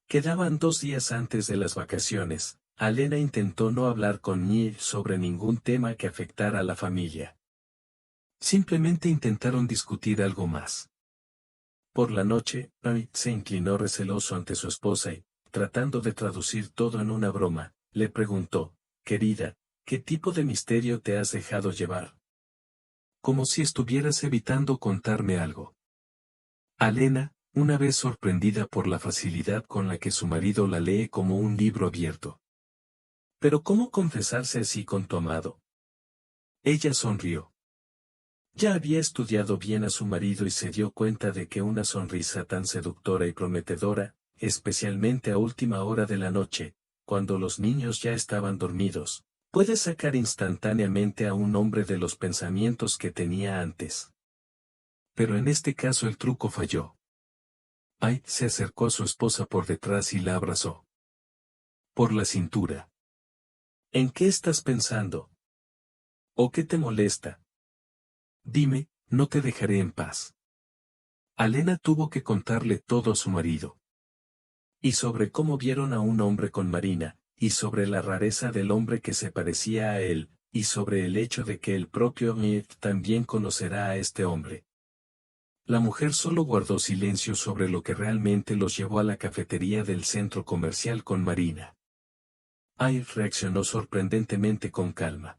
Quedaban 2 días antes de las vacaciones. Alena intentó no hablar con Neil sobre ningún tema que afectara a la familia. Simplemente intentaron discutir algo más. Por la noche, Ray se inclinó receloso ante su esposa y, tratando de traducir todo en una broma, le preguntó, querida, ¿qué tipo de misterio te has dejado llevar? Como si estuvieras evitando contarme algo. Alena, una vez sorprendida por la facilidad con la que su marido la lee como un libro abierto. ¿Pero cómo confesarse así con tu amado? Ella sonrió. Ya había estudiado bien a su marido y se dio cuenta de que una sonrisa tan seductora y prometedora, especialmente a última hora de la noche, cuando los niños ya estaban dormidos, puede sacar instantáneamente a un hombre de los pensamientos que tenía antes. Pero en este caso el truco falló. Ay, se acercó a su esposa por detrás y la abrazó. Por la cintura. ¿En qué estás pensando? ¿O qué te molesta? Dime, no te dejaré en paz. Alena tuvo que contarle todo a su marido. Y sobre cómo vieron a un hombre con Marina, y sobre la rareza del hombre que se parecía a él, y sobre el hecho de que el propio Mead también conocerá a este hombre. La mujer solo guardó silencio sobre lo que realmente los llevó a la cafetería del centro comercial con Marina. Ay reaccionó sorprendentemente con calma.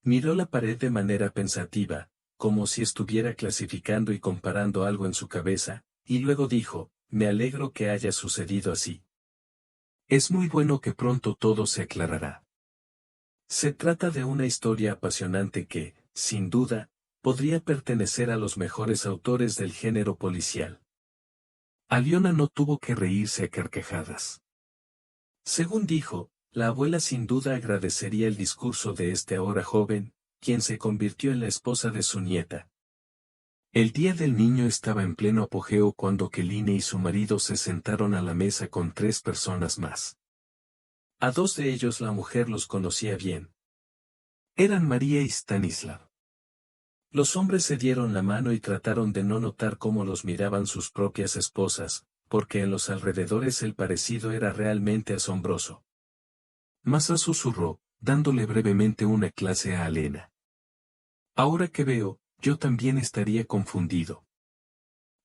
Miró la pared de manera pensativa, como si estuviera clasificando y comparando algo en su cabeza, y luego dijo, me alegro que haya sucedido así. Es muy bueno que pronto todo se aclarará. Se trata de una historia apasionante que, sin duda, podría pertenecer a los mejores autores del género policial. Aliona no tuvo que reírse a carcajadas. Según dijo, la abuela sin duda agradecería el discurso de este ahora joven, quien se convirtió en la esposa de su nieta. El día del niño estaba en pleno apogeo cuando Keline y su marido se sentaron a la mesa con 3 personas más. A 2 de ellos la mujer los conocía bien. Eran María y Stanislav. Los hombres se dieron la mano y trataron de no notar cómo los miraban sus propias esposas, porque en los alrededores el parecido era realmente asombroso. Massa susurró, dándole brevemente una clase a Alena. Ahora que veo, yo también estaría confundido.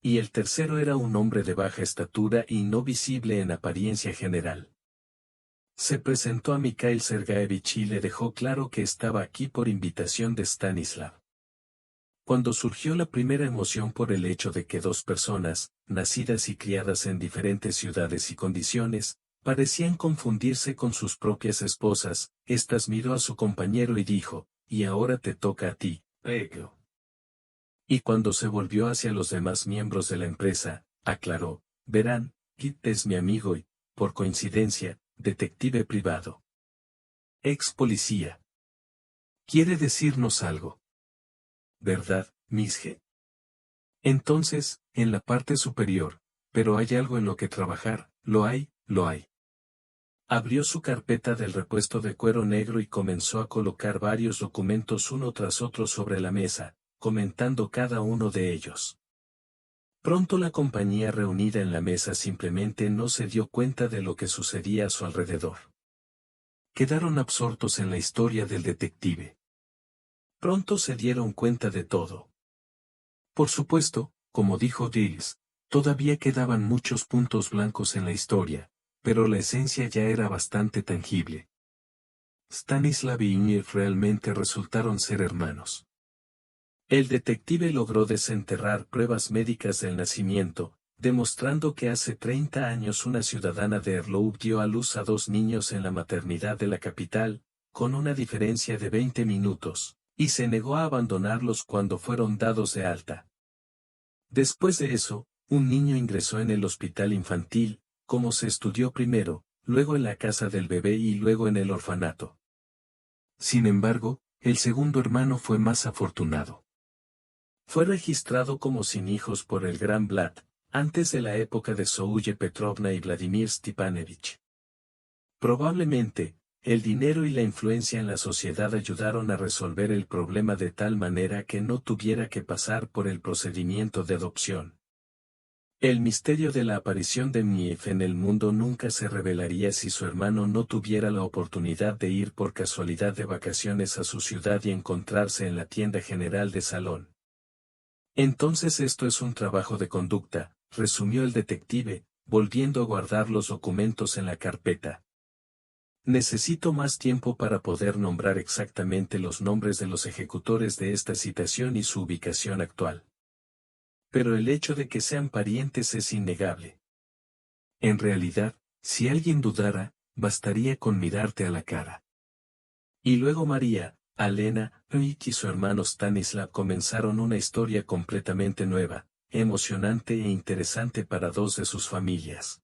Y el tercero era un hombre de baja estatura y no visible en apariencia general. Se presentó a Mikhail Sergaevich y le dejó claro que estaba aquí por invitación de Stanislav. Cuando surgió la primera emoción por el hecho de que 2 personas, nacidas y criadas en diferentes ciudades y condiciones, parecían confundirse con sus propias esposas, estas miró a su compañero y dijo, y ahora te toca a ti, Pedro. Y cuando se volvió hacia los demás miembros de la empresa, aclaró, verán, Kit es mi amigo y, por coincidencia, detective privado. Ex policía. ¿Quiere decirnos algo? ¿Verdad, Miss G? Entonces, en la parte superior, pero hay algo en lo que trabajar, lo hay, lo hay. Abrió su carpeta del repuesto de cuero negro y comenzó a colocar varios documentos uno tras otro sobre la mesa, comentando cada uno de ellos. Pronto la compañía reunida en la mesa simplemente no se dio cuenta de lo que sucedía a su alrededor. Quedaron absortos en la historia del detective. Pronto se dieron cuenta de todo. Por supuesto, como dijo Dills, todavía quedaban muchos puntos blancos en la historia, pero la esencia ya era bastante tangible. Stanislav y Iñiv realmente resultaron ser hermanos. El detective logró desenterrar pruebas médicas del nacimiento, demostrando que hace 30 años una ciudadana de Erloub dio a luz a 2 niños en la maternidad de la capital, con una diferencia de 20 minutos, y se negó a abandonarlos cuando fueron dados de alta. Después de eso, un niño ingresó en el hospital infantil, como se estudió primero, luego en la casa del bebé y luego en el orfanato. Sin embargo, el segundo hermano fue más afortunado. Fue registrado como sin hijos por el Gran Vlad, antes de la época de Zouye Petrovna y Vladimir Stepanovich. Probablemente, el dinero y la influencia en la sociedad ayudaron a resolver el problema de tal manera que no tuviera que pasar por el procedimiento de adopción. El misterio de la aparición de Mief en el mundo nunca se revelaría si su hermano no tuviera la oportunidad de ir por casualidad de vacaciones a su ciudad y encontrarse en la tienda general de Salón. Entonces esto es un trabajo de conducta, resumió el detective, volviendo a guardar los documentos en la carpeta. Necesito más tiempo para poder nombrar exactamente los nombres de los ejecutores de esta citación y su ubicación actual. Pero el hecho de que sean parientes es innegable. En realidad, si alguien dudara, bastaría con mirarte a la cara. Y luego María, Alena, Rick y su hermano Stanislav comenzaron una historia completamente nueva, emocionante e interesante para dos de sus familias.